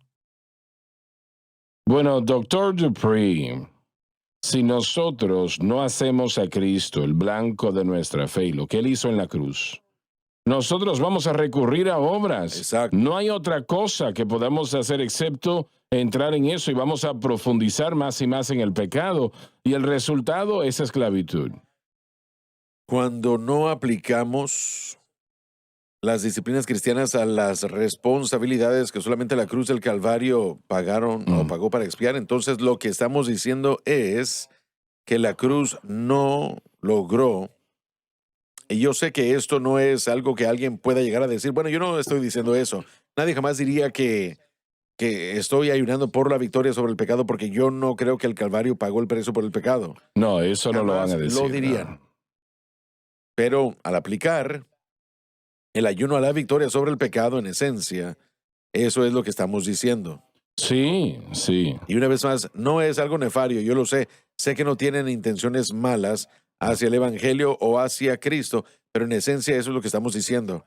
Speaker 2: Bueno, doctor Dupree, si nosotros no hacemos a Cristo el blanco de nuestra fe y lo que Él hizo en la cruz, nosotros vamos a recurrir a obras.
Speaker 3: Exacto.
Speaker 2: No hay otra cosa que podamos hacer excepto entrar en eso y vamos a profundizar más y más en el pecado. Y el resultado es esclavitud.
Speaker 3: Cuando no aplicamos las disciplinas cristianas a las responsabilidades que solamente la cruz del Calvario pagaron o pagó para expiar, entonces lo que estamos diciendo es que la cruz no logró. Y yo sé que esto no es algo que alguien pueda llegar a decir, bueno, yo no estoy diciendo eso. Nadie jamás diría que estoy ayunando por la victoria sobre el pecado porque yo no creo que el Calvario pagó el precio por el pecado.
Speaker 2: No, eso no lo van
Speaker 3: Jamás
Speaker 2: a decir.
Speaker 3: lo dirían. Pero al aplicar el ayuno a la victoria sobre el pecado, en esencia, eso es lo que estamos diciendo.
Speaker 2: Sí, sí.
Speaker 3: Y una vez más, no es algo nefario, yo lo sé. Sé que no tienen intenciones malas hacia el Evangelio o hacia Cristo, pero en esencia eso es lo que estamos diciendo.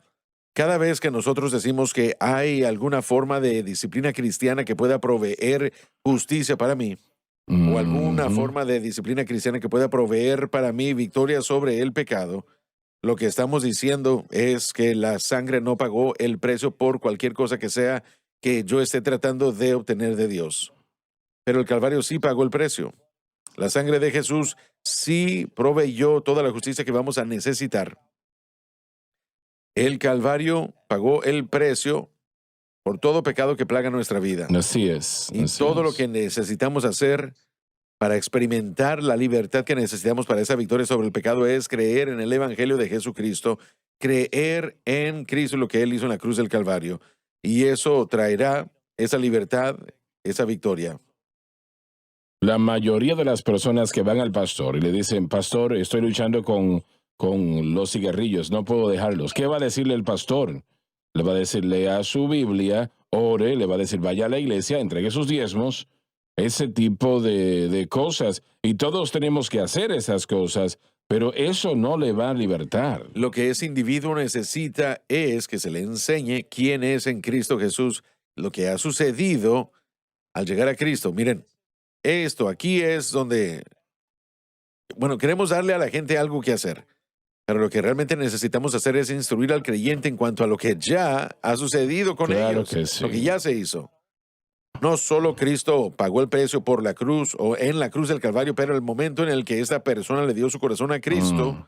Speaker 3: Cada vez que nosotros decimos que hay alguna forma de disciplina cristiana que pueda proveer justicia para mí, o alguna
Speaker 2: Ujú.
Speaker 3: forma de disciplina cristiana que pueda proveer para mí victoria sobre el pecado, lo que estamos diciendo es que la sangre no pagó el precio por cualquier cosa que sea que yo esté tratando de obtener de Dios. Pero el Calvario sí pagó el precio. La sangre de Jesús sí proveyó toda la justicia que vamos a necesitar. El Calvario pagó el precio por todo pecado que plaga nuestra vida.
Speaker 2: Así es.
Speaker 3: Y
Speaker 2: Así
Speaker 3: todo lo
Speaker 2: es.
Speaker 3: que necesitamos hacer para experimentar la libertad que necesitamos para esa victoria sobre el pecado es creer en el Evangelio de Jesucristo, creer en Cristo, lo que Él hizo en la cruz del Calvario. Y eso traerá esa libertad, esa victoria.
Speaker 2: La mayoría de las personas que van al pastor y le dicen, pastor, estoy luchando con los cigarrillos, no puedo dejarlos. ¿Qué va a decirle el pastor? Le va a decir, lea su Biblia, ore, le va a decir, vaya a la iglesia, entregue sus diezmos, ese tipo de cosas. Y todos tenemos que hacer esas cosas, pero eso no le va a libertar.
Speaker 3: Lo que ese individuo necesita es que se le enseñe quién es en Cristo Jesús, lo que ha sucedido al llegar a Cristo. Miren, esto aquí es donde, bueno, queremos darle a la gente algo que hacer, pero lo que realmente necesitamos hacer es instruir al creyente en cuanto a lo que ya ha sucedido con
Speaker 2: Claro
Speaker 3: ellos,
Speaker 2: que sí.
Speaker 3: lo que ya se hizo. No solo Cristo pagó el precio por la cruz o en la cruz del Calvario, pero el momento en el que esta persona le dio su corazón a Cristo,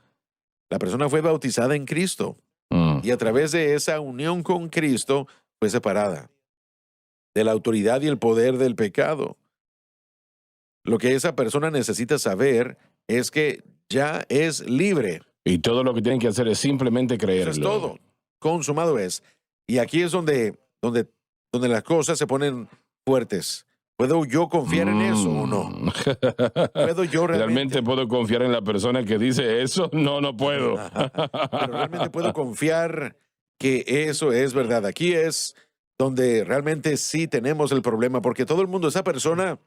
Speaker 3: la persona fue bautizada en Cristo y a través de esa unión con Cristo fue separada de la autoridad y el poder del pecado. Lo que esa persona necesita saber es que ya es libre.
Speaker 2: Y todo lo que tienen que hacer es simplemente creerlo.
Speaker 3: Eso es todo. Consumado es. Y aquí es donde las cosas se ponen fuertes. ¿Puedo yo confiar en eso o no? ¿Puedo yo
Speaker 2: ¿Realmente puedo confiar en la persona que dice eso? No, no puedo.
Speaker 3: Pero realmente puedo confiar que eso es verdad. Aquí es donde realmente sí tenemos el problema, porque todo el mundo, esa persona,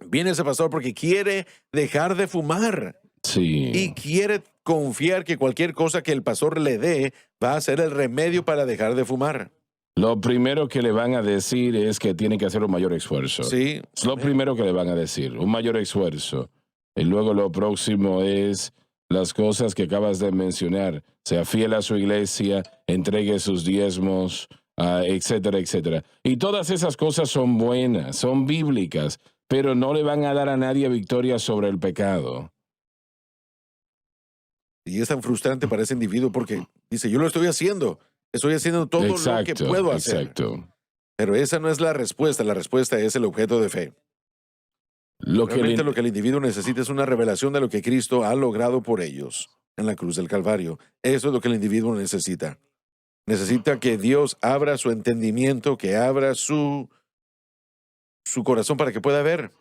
Speaker 3: viene ese pastor porque quiere dejar de fumar y
Speaker 2: Sí.
Speaker 3: quiere confiar que cualquier cosa que el pastor le dé va a ser el remedio para dejar de fumar.
Speaker 2: Lo primero que le van a decir es que tiene que hacer un mayor esfuerzo.
Speaker 3: Sí.
Speaker 2: Es lo primero que le van a decir, un mayor esfuerzo. Y luego lo próximo es las cosas que acabas de mencionar. Sea fiel a su iglesia, entregue sus diezmos, etcétera, etcétera. Y todas esas cosas son buenas, son bíblicas, pero no le van a dar a nadie victoria sobre el pecado.
Speaker 3: Y es tan frustrante para ese individuo porque dice, yo lo estoy haciendo todo lo que puedo hacer.
Speaker 2: Exacto.
Speaker 3: Pero esa no es la respuesta es el objeto de fe.
Speaker 2: Lo que
Speaker 3: Realmente
Speaker 2: le-
Speaker 3: lo que el individuo necesita es una revelación de lo que Cristo ha logrado por ellos en la cruz del Calvario. Eso es lo que el individuo necesita. Necesita que Dios abra su entendimiento, que abra su corazón para que pueda ver.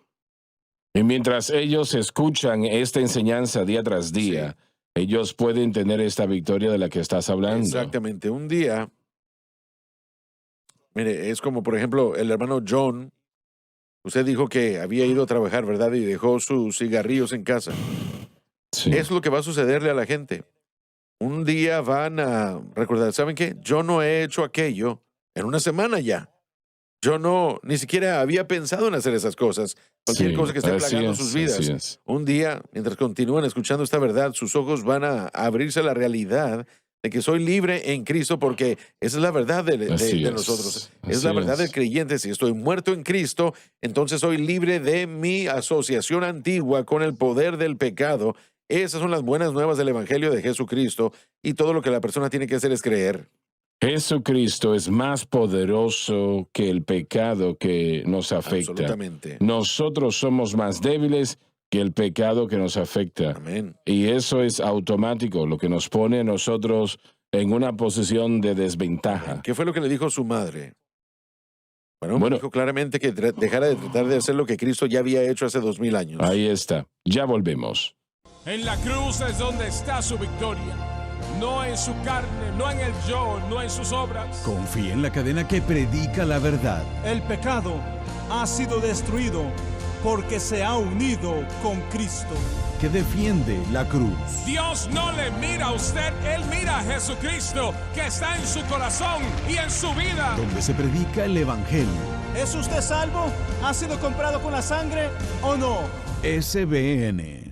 Speaker 2: Y mientras ellos escuchan esta enseñanza día tras día, ellos pueden tener esta victoria de la que estás hablando.
Speaker 3: Exactamente. Un día, mire, es como por ejemplo el hermano John. Usted dijo que había ido a trabajar, ¿verdad? Y dejó sus cigarrillos en casa.
Speaker 2: Sí.
Speaker 3: Es lo que va a sucederle a la gente. Un día van a recordar, ¿saben qué? Yo no he hecho aquello en una semana ya. Yo no, ni siquiera había pensado en hacer esas cosas. Cualquier
Speaker 2: Sí,
Speaker 3: cosa que esté
Speaker 2: así
Speaker 3: plagando
Speaker 2: es,
Speaker 3: sus vidas.
Speaker 2: así es.
Speaker 3: Un día, mientras continúan escuchando esta verdad, sus ojos van a abrirse a la realidad de que soy libre en Cristo, porque esa es la verdad
Speaker 2: Así
Speaker 3: de
Speaker 2: es,
Speaker 3: nosotros. Es
Speaker 2: así
Speaker 3: la verdad del
Speaker 2: es.
Speaker 3: creyente. Si estoy muerto en Cristo, entonces soy libre de mi asociación antigua con el poder del pecado. Esas son las buenas nuevas del Evangelio de Jesucristo, y todo lo que la persona tiene que hacer es creer.
Speaker 2: Jesucristo es más poderoso que el pecado que nos afecta.
Speaker 3: Absolutamente.
Speaker 2: Nosotros somos más débiles que el pecado que nos afecta.
Speaker 3: Amén.
Speaker 2: Y eso es automático, lo que nos pone a nosotros en una posición de desventaja.
Speaker 3: ¿Qué fue lo que le dijo su madre?
Speaker 2: Bueno.
Speaker 3: Dijo claramente que dejara de tratar de hacer lo que Cristo ya había hecho hace 2000 años.
Speaker 2: Ahí está. Ya volvemos.
Speaker 4: En la cruz es donde está su victoria. No en su carne, no en el yo, no en sus obras.
Speaker 5: Confía en la cadena que predica la verdad.
Speaker 6: El pecado ha sido destruido porque se ha unido con Cristo.
Speaker 5: Que defiende la cruz.
Speaker 4: Dios no le mira a usted, Él mira a Jesucristo, que está en su corazón y en su vida.
Speaker 5: Donde se predica el evangelio.
Speaker 6: ¿Es usted salvo? ¿Ha sido comprado con la sangre o no?
Speaker 5: SBN.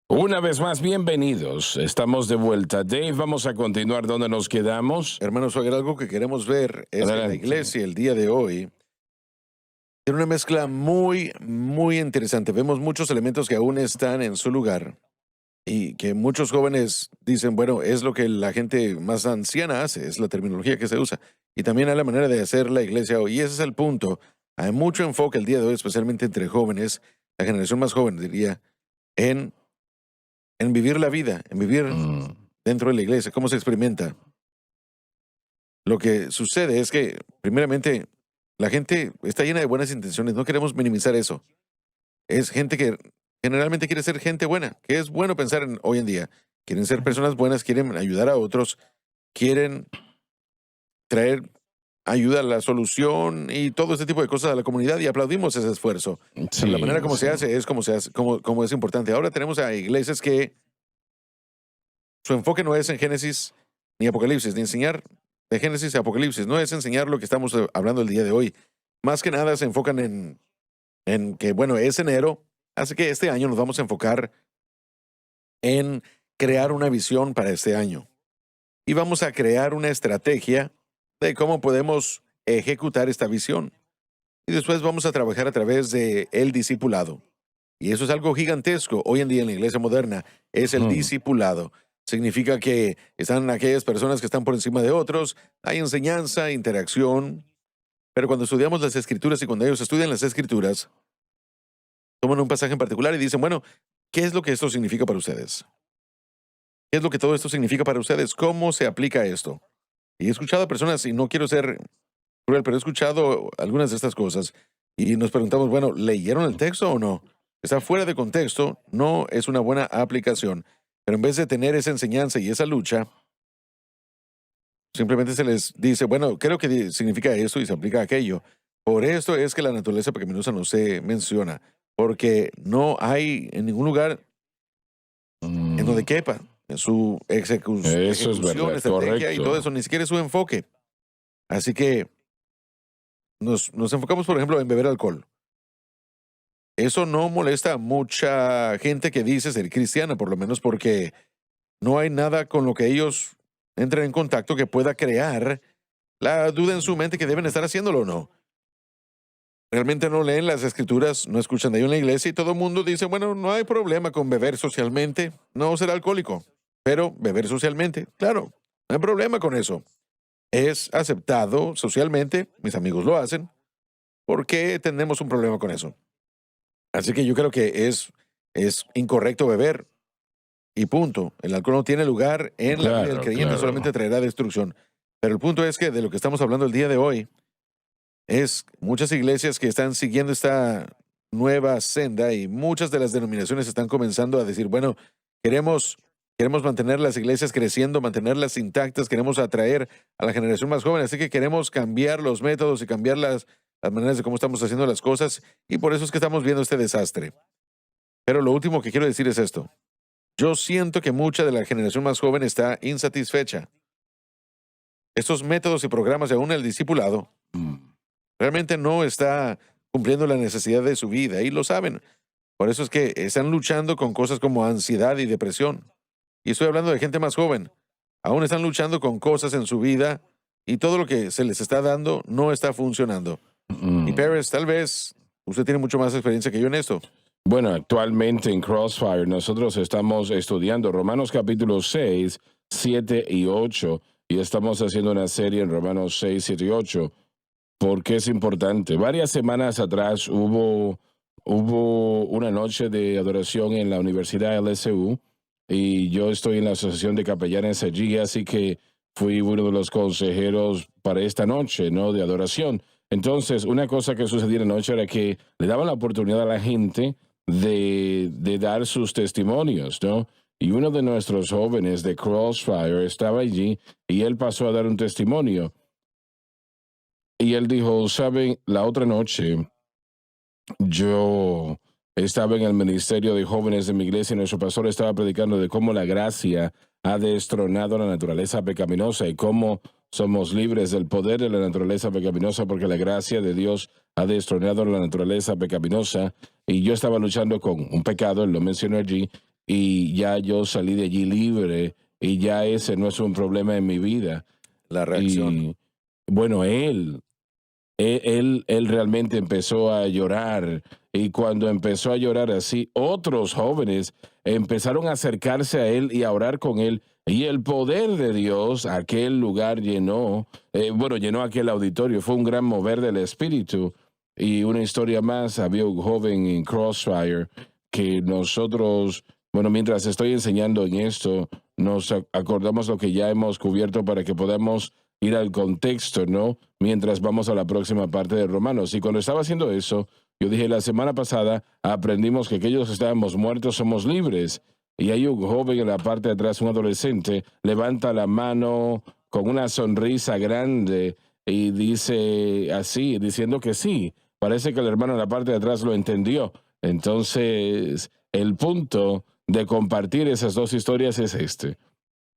Speaker 2: Una vez más, bienvenidos. Estamos de vuelta. Dave, vamos a continuar donde nos quedamos.
Speaker 3: Hermanos, hoy algo que queremos ver es que la
Speaker 2: Adelante.
Speaker 3: iglesia el día de hoy tiene una mezcla muy, muy interesante. Vemos muchos elementos que aún están en su lugar y que muchos jóvenes dicen, bueno, es lo que la gente más anciana hace, es la terminología que se usa. Y también hay la manera de hacer la iglesia hoy. Y ese es el punto. Hay mucho enfoque el día de hoy, especialmente entre jóvenes, la generación más joven, diría, en vivir la vida, en vivir dentro de la iglesia, cómo se experimenta. Lo que sucede es que, primeramente, la gente está llena de buenas intenciones, no queremos minimizar eso. Es gente que generalmente quiere ser gente buena, que es bueno pensar en hoy en día. Quieren ser personas buenas, quieren ayudar a otros, quieren traer ayuda a la solución y todo este tipo de cosas a la comunidad y aplaudimos ese esfuerzo. Pero la manera como se hace es como como es importante. Ahora tenemos a iglesias que su enfoque no es en Génesis ni Apocalipsis, ni enseñar de Génesis a Apocalipsis. No es enseñar lo que estamos hablando el día de hoy. Más que nada se enfocan en que, bueno, es enero, así que este año nos vamos a enfocar en crear una visión para este año. Y vamos a crear una estrategia de cómo podemos ejecutar esta visión. Y después vamos a trabajar a través de el discipulado. Y eso es algo gigantesco hoy en día en la iglesia moderna, es el discipulado. Significa que están aquellas personas que están por encima de otros, hay enseñanza, interacción, pero cuando estudiamos las escrituras y cuando ellos estudian las escrituras, toman un pasaje en particular y dicen, bueno, ¿qué es lo que esto significa para ustedes? ¿Qué es lo que todo esto significa para ustedes? ¿Cómo se aplica esto? Y he escuchado a personas, y no quiero ser cruel, pero he escuchado algunas de estas cosas y nos preguntamos, bueno, ¿leyeron el texto o no? Está fuera de contexto, no es una buena aplicación. Pero en vez de tener esa enseñanza y esa lucha, simplemente se les dice, bueno, creo que significa esto y se aplica aquello. Por esto es que la naturaleza pecaminosa no se menciona, porque no hay en ningún lugar en donde quepa en su
Speaker 2: Eso es verdad,
Speaker 3: estrategia y
Speaker 2: correcto.
Speaker 3: todo eso, ni siquiera es su enfoque. Así que nos enfocamos, por ejemplo, en beber alcohol. Eso no molesta a mucha gente que dice ser cristiana, por lo menos porque no hay nada con lo que ellos entren en contacto que pueda crear la duda en su mente que deben estar haciéndolo o no. Realmente no leen las escrituras, no escuchan de ello en la iglesia y todo el mundo dice, bueno, no hay problema con beber socialmente, no ser alcohólico, pero beber socialmente, claro, no hay problema con eso. Es aceptado socialmente, mis amigos lo hacen, ¿por qué tenemos un problema con eso? Así que yo creo que es incorrecto beber y punto. El alcohol no tiene lugar en la vida del creyente,
Speaker 2: claro.
Speaker 3: solamente traerá destrucción. Pero el punto es que de lo que estamos hablando el día de hoy es muchas iglesias que están siguiendo esta nueva senda y muchas de las denominaciones están comenzando a decir, bueno, queremos mantener las iglesias creciendo, mantenerlas intactas, queremos atraer a la generación más joven, así que queremos cambiar los métodos y cambiar las maneras de cómo estamos haciendo las cosas y por eso es que estamos viendo este desastre. Pero lo último que quiero decir es esto. Yo siento que mucha de la generación más joven está insatisfecha. Estos métodos y programas y aún el discipulado realmente no está cumpliendo la necesidad de su vida y lo saben. Por eso es que están luchando con cosas como ansiedad y depresión. Y estoy hablando de gente más joven. Aún están luchando con cosas en su vida y todo lo que se les está dando no está funcionando. Y Pérez, tal vez usted tiene mucho más experiencia que yo en esto.
Speaker 2: Bueno, actualmente en Crossfire nosotros estamos estudiando Romanos capítulo 6, 7 y 8 y estamos haciendo una serie en Romanos 6, 7 y 8 porque es importante. Varias semanas atrás hubo una noche de adoración en la Universidad LSU y yo estoy en la Asociación de Capellanes allí, así que fui uno de los consejeros para esta noche, ¿no? De adoración. Entonces, una cosa que sucedió en la noche era que le daban la oportunidad a la gente de dar sus testimonios, ¿no? Y uno de nuestros jóvenes de Crossfire estaba allí y él pasó a dar un testimonio. Y él dijo, ¿saben? La otra noche yo estaba en el ministerio de jóvenes de mi iglesia y nuestro pastor estaba predicando de cómo la gracia ha destronado la naturaleza pecaminosa y cómo somos libres del poder de la naturaleza pecaminosa porque la gracia de Dios ha destronado la naturaleza pecaminosa. Y yo estaba luchando con un pecado, él lo mencionó allí, y ya yo salí de allí libre y ya ese no es un problema en mi vida.
Speaker 3: La reacción.
Speaker 2: Y bueno, él realmente empezó a llorar y cuando empezó a llorar así, otros jóvenes empezaron a acercarse a él y a orar con él y el poder de Dios, aquel lugar llenó aquel auditorio, fue un gran mover del espíritu y una historia más, había un joven en Crossfire que nosotros, bueno, mientras estoy enseñando en esto, nos acordamos lo que ya hemos cubierto para que podamos ir al contexto, ¿no? Mientras vamos a la próxima parte de Romanos. Y cuando estaba haciendo eso, yo dije, la semana pasada aprendimos que aquellos que estábamos muertos somos libres. Y hay un joven en la parte de atrás, un adolescente, levanta la mano con una sonrisa grande y dice así, diciendo que sí. Parece que el hermano en la parte de atrás lo entendió. Entonces, el punto de compartir esas dos historias es este.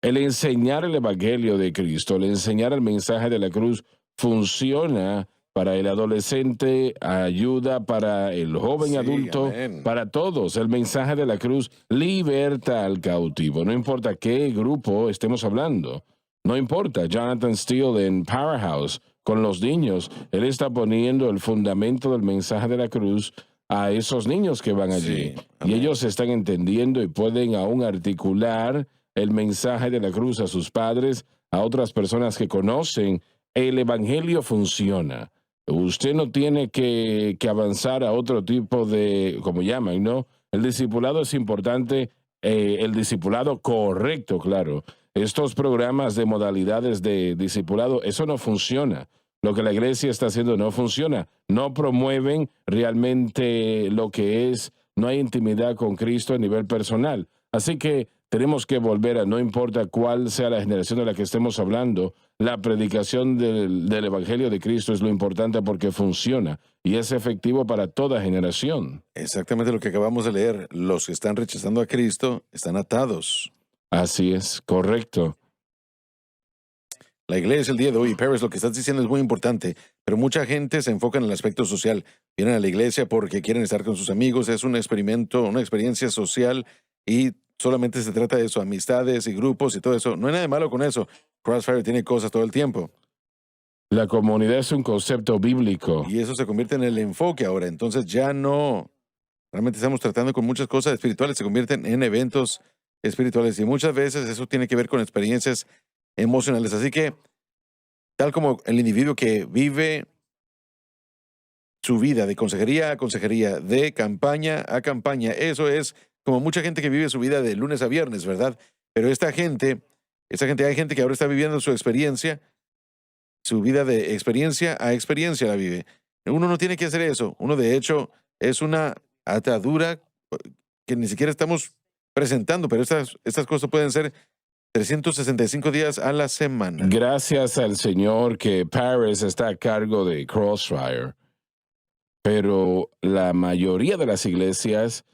Speaker 2: El enseñar el Evangelio de Cristo, el enseñar el mensaje de la cruz funciona para el adolescente, ayuda para el joven
Speaker 3: Sí,
Speaker 2: adulto,
Speaker 3: amén.
Speaker 2: para todos. El mensaje de la cruz liberta al cautivo. No importa qué grupo estemos hablando. No importa. Jonathan Steele en Powerhouse con los niños, él está poniendo el fundamento del mensaje de la cruz a esos niños que van allí.
Speaker 3: Sí,
Speaker 2: Y
Speaker 3: amén.
Speaker 2: ellos están entendiendo y pueden aún articular el mensaje de la cruz a sus padres, a otras personas que conocen. El evangelio funciona. Usted no tiene que avanzar a otro tipo de, como llaman, ¿no? El discipulado es importante, el discipulado correcto, claro. Estos programas de modalidades de discipulado, eso no funciona. Lo que la iglesia está haciendo no funciona. No promueven realmente lo que es, no hay intimidad con Cristo a nivel personal. Así que tenemos que volver a, no importa cuál sea la generación de la que estemos hablando, la predicación del Evangelio de Cristo es lo importante porque funciona y es efectivo para toda generación.
Speaker 3: Exactamente lo que acabamos de leer. Los que están rechazando a Cristo están atados.
Speaker 2: Así es, correcto.
Speaker 3: La iglesia el día de hoy, Pérez, lo que estás diciendo es muy importante, pero mucha gente se enfoca en el aspecto social. Vienen a la iglesia porque quieren estar con sus amigos, es un experimento, una experiencia social y solamente se trata de eso, amistades y grupos y todo eso. No hay nada de malo con eso. Crossfire tiene cosas todo el tiempo
Speaker 2: La comunidad es un concepto bíblico.
Speaker 3: y eso se convierte en el enfoque ahora. Entonces ya no, realmente estamos tratando con muchas cosas espirituales, se convierten en eventos espirituales y muchas veces eso tiene que ver con experiencias emocionales. Así que, tal como el individuo que vive su vida de consejería a consejería, de campaña a campaña, eso es como mucha gente que vive su vida de lunes a viernes, ¿verdad? Pero esta gente, hay gente que ahora está viviendo su experiencia, su vida de experiencia a experiencia la vive. Uno no tiene que hacer eso. Uno, de hecho, es una atadura que ni siquiera estamos presentando, pero estas cosas pueden ser 365 días a la semana.
Speaker 2: Gracias al Señor que Paris está a cargo de Crossfire, pero la mayoría de las iglesias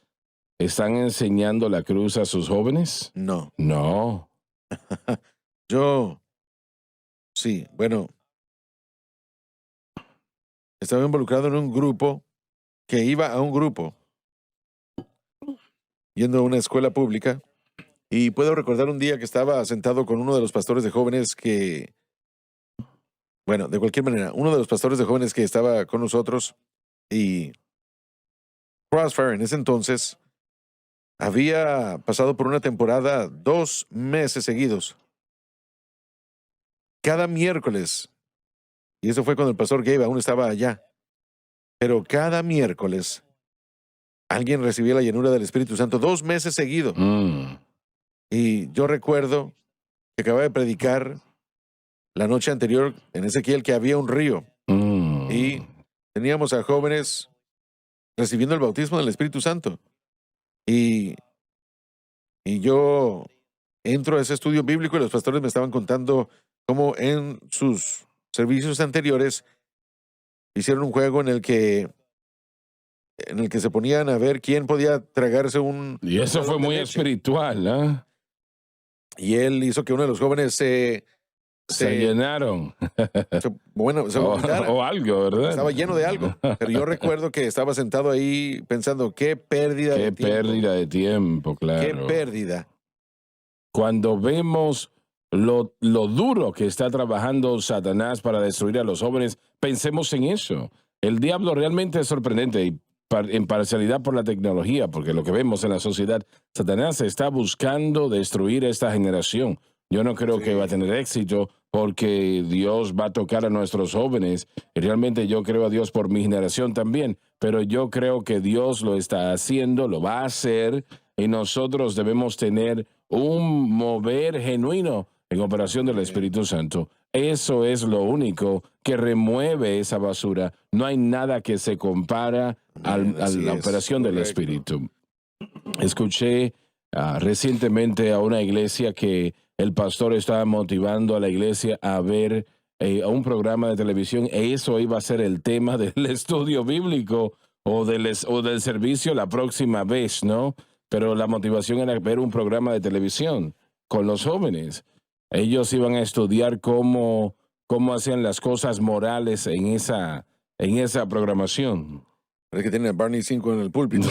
Speaker 2: están enseñando la cruz a sus jóvenes.
Speaker 3: No.
Speaker 2: No.
Speaker 3: Yo, sí, bueno, estaba involucrado en un grupo que iba a un grupo, yendo a una escuela pública, y puedo recordar un día que estaba sentado con uno de los pastores de jóvenes que Bueno, de cualquier manera, uno de los pastores de jóvenes que estaba con nosotros y Crossfire en ese entonces había pasado por una temporada 2 meses seguidos. Cada miércoles, y eso fue cuando el pastor Gabe aún estaba allá, pero cada miércoles alguien recibía la llenura del Espíritu Santo 2 meses seguidos. Y yo recuerdo que acababa de predicar la noche anterior en Ezequiel que había un río y teníamos a jóvenes recibiendo el bautismo del Espíritu Santo. Y yo entro a ese estudio bíblico y los pastores me estaban contando cómo en sus servicios anteriores hicieron un juego en el que se ponían a ver quién podía tragarse un...
Speaker 2: Y eso
Speaker 3: un
Speaker 2: fue
Speaker 3: galón de
Speaker 2: muy
Speaker 3: leche.
Speaker 2: espiritual, ¿ah?
Speaker 3: Y él hizo que uno de los jóvenes
Speaker 2: Se llenaron.
Speaker 3: se vomitara.
Speaker 2: O algo, ¿verdad?
Speaker 3: Estaba lleno de algo. Pero yo recuerdo que estaba sentado ahí pensando, qué pérdida
Speaker 2: Qué
Speaker 3: de tiempo.
Speaker 2: pérdida de tiempo, claro.
Speaker 3: Qué pérdida.
Speaker 2: Cuando vemos lo duro que está trabajando Satanás para destruir a los jóvenes, pensemos en eso. El diablo realmente es sorprendente y en parcialidad por la tecnología, porque lo que vemos en la sociedad, Satanás está buscando destruir esta generación. Yo no creo que va a tener éxito porque Dios va a tocar a nuestros jóvenes. Y realmente yo creo a Dios por mi generación también, pero yo creo que Dios lo está haciendo, lo va a hacer, y nosotros debemos tener un mover genuino en operación del Espíritu Santo. Eso es lo único que remueve esa basura. No hay nada que se compara a la operación del Espíritu. Escuché recientemente a una iglesia que el pastor estaba motivando a la iglesia a ver a un programa de televisión, e eso iba a ser el tema del estudio bíblico o del servicio la próxima vez, ¿no? Pero la motivación era ver un programa de televisión con los jóvenes. Ellos iban a estudiar cómo hacían las cosas morales en esa programación.
Speaker 3: Parece que tiene a Barney 5 en el púlpito.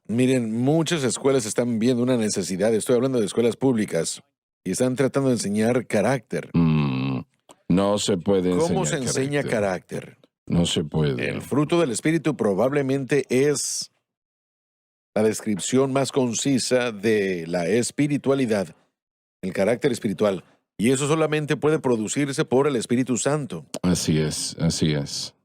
Speaker 3: Miren, muchas escuelas están viendo una necesidad, estoy hablando de escuelas públicas, y están tratando de enseñar carácter.
Speaker 2: No se puede enseñar.
Speaker 3: ¿Cómo se enseña carácter?
Speaker 2: No se puede.
Speaker 3: El fruto del Espíritu probablemente es la descripción más concisa de la espiritualidad, el carácter espiritual. Y eso solamente puede producirse por el Espíritu Santo.
Speaker 2: Así es, así es.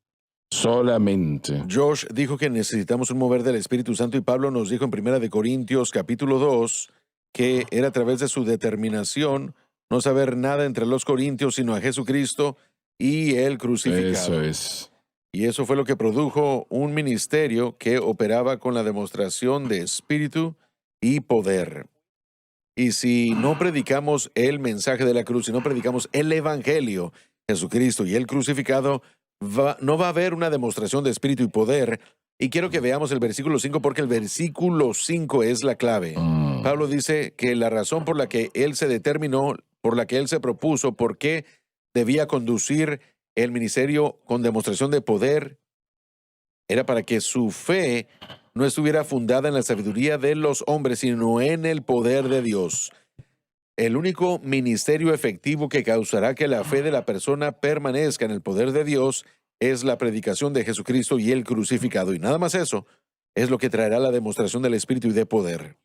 Speaker 2: Solamente.
Speaker 3: Josh dijo que necesitamos un mover del Espíritu Santo y Pablo nos dijo en 1 Corintios capítulo 2 que era a través de su determinación no saber nada entre los corintios sino a Jesucristo y el crucificado.
Speaker 2: Eso es.
Speaker 3: Y eso fue lo que produjo un ministerio que operaba con la demostración de espíritu y poder. Y si no predicamos el mensaje de la cruz, si no predicamos el evangelio, Jesucristo y el crucificado, no va a haber una demostración de espíritu y poder. Y quiero que veamos el versículo 5 porque el versículo 5 es la clave. Pablo dice que la razón por la que él se determinó, por la que él se propuso, por qué debía conducir el ministerio con demostración de poder, era para que su fe no estuviera fundada en la sabiduría de los hombres, sino en el poder de Dios. El único ministerio efectivo que causará que la fe de la persona permanezca en el poder de Dios es la predicación de Jesucristo y el crucificado. Y nada más eso es lo que traerá la demostración del Espíritu y de poder.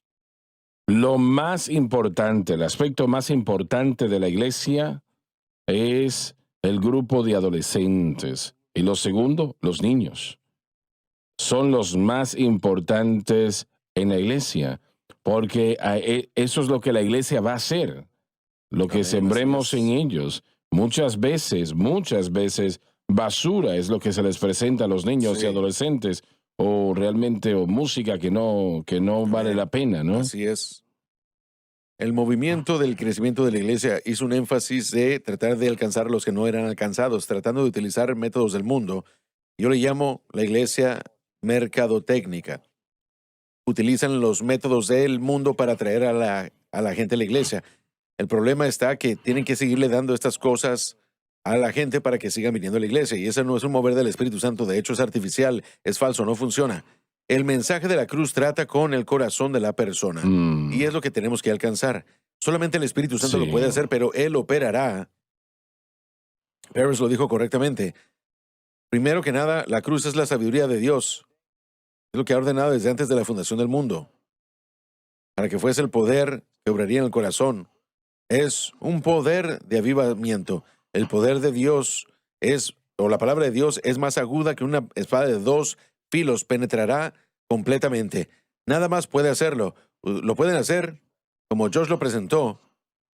Speaker 2: Lo más importante, el aspecto más importante de la iglesia es el grupo de adolescentes. Y lo segundo, los niños. Son los más importantes en la iglesia, porque eso es lo que la iglesia va a hacer, lo que sembremos en ellos. Muchas veces, basura es lo que se les presenta a los niños y adolescentes, o realmente música que no vale la pena, ¿no?
Speaker 3: Así es. El movimiento del crecimiento de la iglesia hizo un énfasis de tratar de alcanzar a los que no eran alcanzados, tratando de utilizar métodos del mundo. Yo le llamo la iglesia mercadotécnica. Utilizan los métodos del mundo para atraer a la gente a la iglesia. El problema está que tienen que seguirle dando estas cosas a la gente para que sigan viniendo a la iglesia. Y ese no es un mover del Espíritu Santo. De hecho, es artificial, es falso, no funciona. El mensaje de la cruz trata con el corazón de la persona. Y es lo que tenemos que alcanzar. Solamente el Espíritu Santo
Speaker 2: Sí.
Speaker 3: lo puede hacer, pero Él operará. Paris lo dijo correctamente. Primero que nada, la cruz es la sabiduría de Dios. Es lo que ha ordenado desde antes de la fundación del mundo. Para que fuese el poder que obraría en el corazón. Es un poder de avivamiento. El poder de Dios o la palabra de Dios es más aguda que una espada de 2 filos. Penetrará completamente. Nada más puede hacerlo. Lo pueden hacer como Josh lo presentó,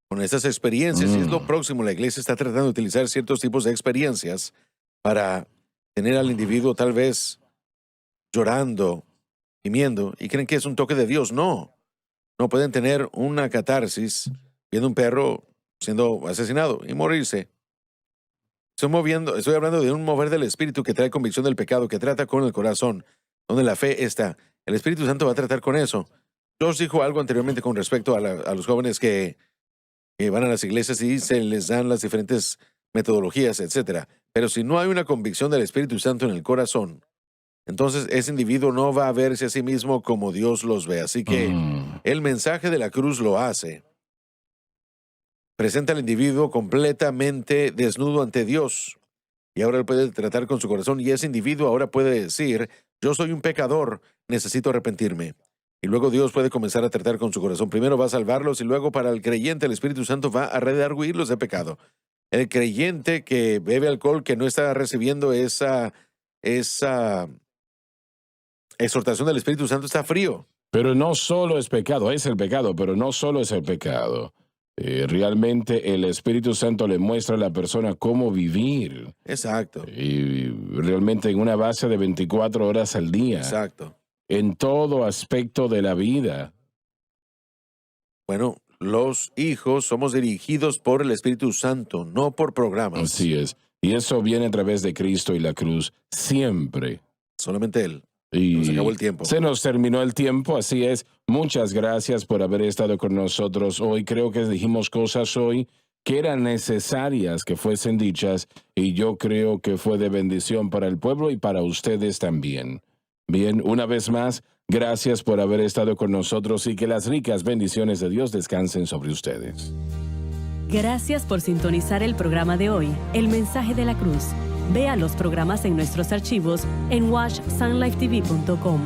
Speaker 3: con estas experiencias. Y es lo próximo. La iglesia está tratando de utilizar ciertos tipos de experiencias para tener al individuo tal vez llorando, gimiendo, y creen que es un toque de Dios. No. No pueden tener una catarsis viendo un perro siendo asesinado y morirse. Estoy hablando de un mover del Espíritu que trae convicción del pecado, que trata con el corazón, donde la fe está. El Espíritu Santo va a tratar con eso. Josh dijo algo anteriormente con respecto a los jóvenes que van a las iglesias y se les dan las diferentes metodologías, etc. Pero si no hay una convicción del Espíritu Santo en el corazón, entonces ese individuo no va a verse a sí mismo como Dios los ve. Así que el mensaje de la cruz lo hace. Presenta al individuo completamente desnudo ante Dios. Y ahora él puede tratar con su corazón. Y ese individuo ahora puede decir, yo soy un pecador, necesito arrepentirme. Y luego Dios puede comenzar a tratar con su corazón. Primero va a salvarlos y luego para el creyente el Espíritu Santo va a redarguirlos de pecado. El creyente que bebe alcohol, que no está recibiendo esa exhortación del Espíritu Santo, está frío.
Speaker 2: Pero no solo es pecado, es el pecado, pero no solo es el pecado. Realmente el Espíritu Santo le muestra a la persona cómo vivir.
Speaker 3: Exacto.
Speaker 2: Y realmente en una base de 24 horas al día.
Speaker 3: Exacto.
Speaker 2: En todo aspecto de la vida.
Speaker 3: Bueno, los hijos somos dirigidos por el Espíritu Santo, no por programas.
Speaker 2: Así es. Y eso viene a través de Cristo y la cruz. Siempre.
Speaker 3: Solamente Él.
Speaker 2: Y
Speaker 3: Nos acabó el tiempo.
Speaker 2: se nos terminó el tiempo, así es. Muchas gracias por haber estado con nosotros hoy. Creo que dijimos cosas hoy que eran necesarias que fuesen dichas y yo creo que fue de bendición para el pueblo y para ustedes también. Bien, una vez más, gracias por haber estado con nosotros y que las ricas bendiciones de Dios descansen sobre ustedes.
Speaker 7: Gracias por sintonizar el programa de hoy, El Mensaje de la Cruz. Vea los programas en nuestros archivos en washsunlifetv.com.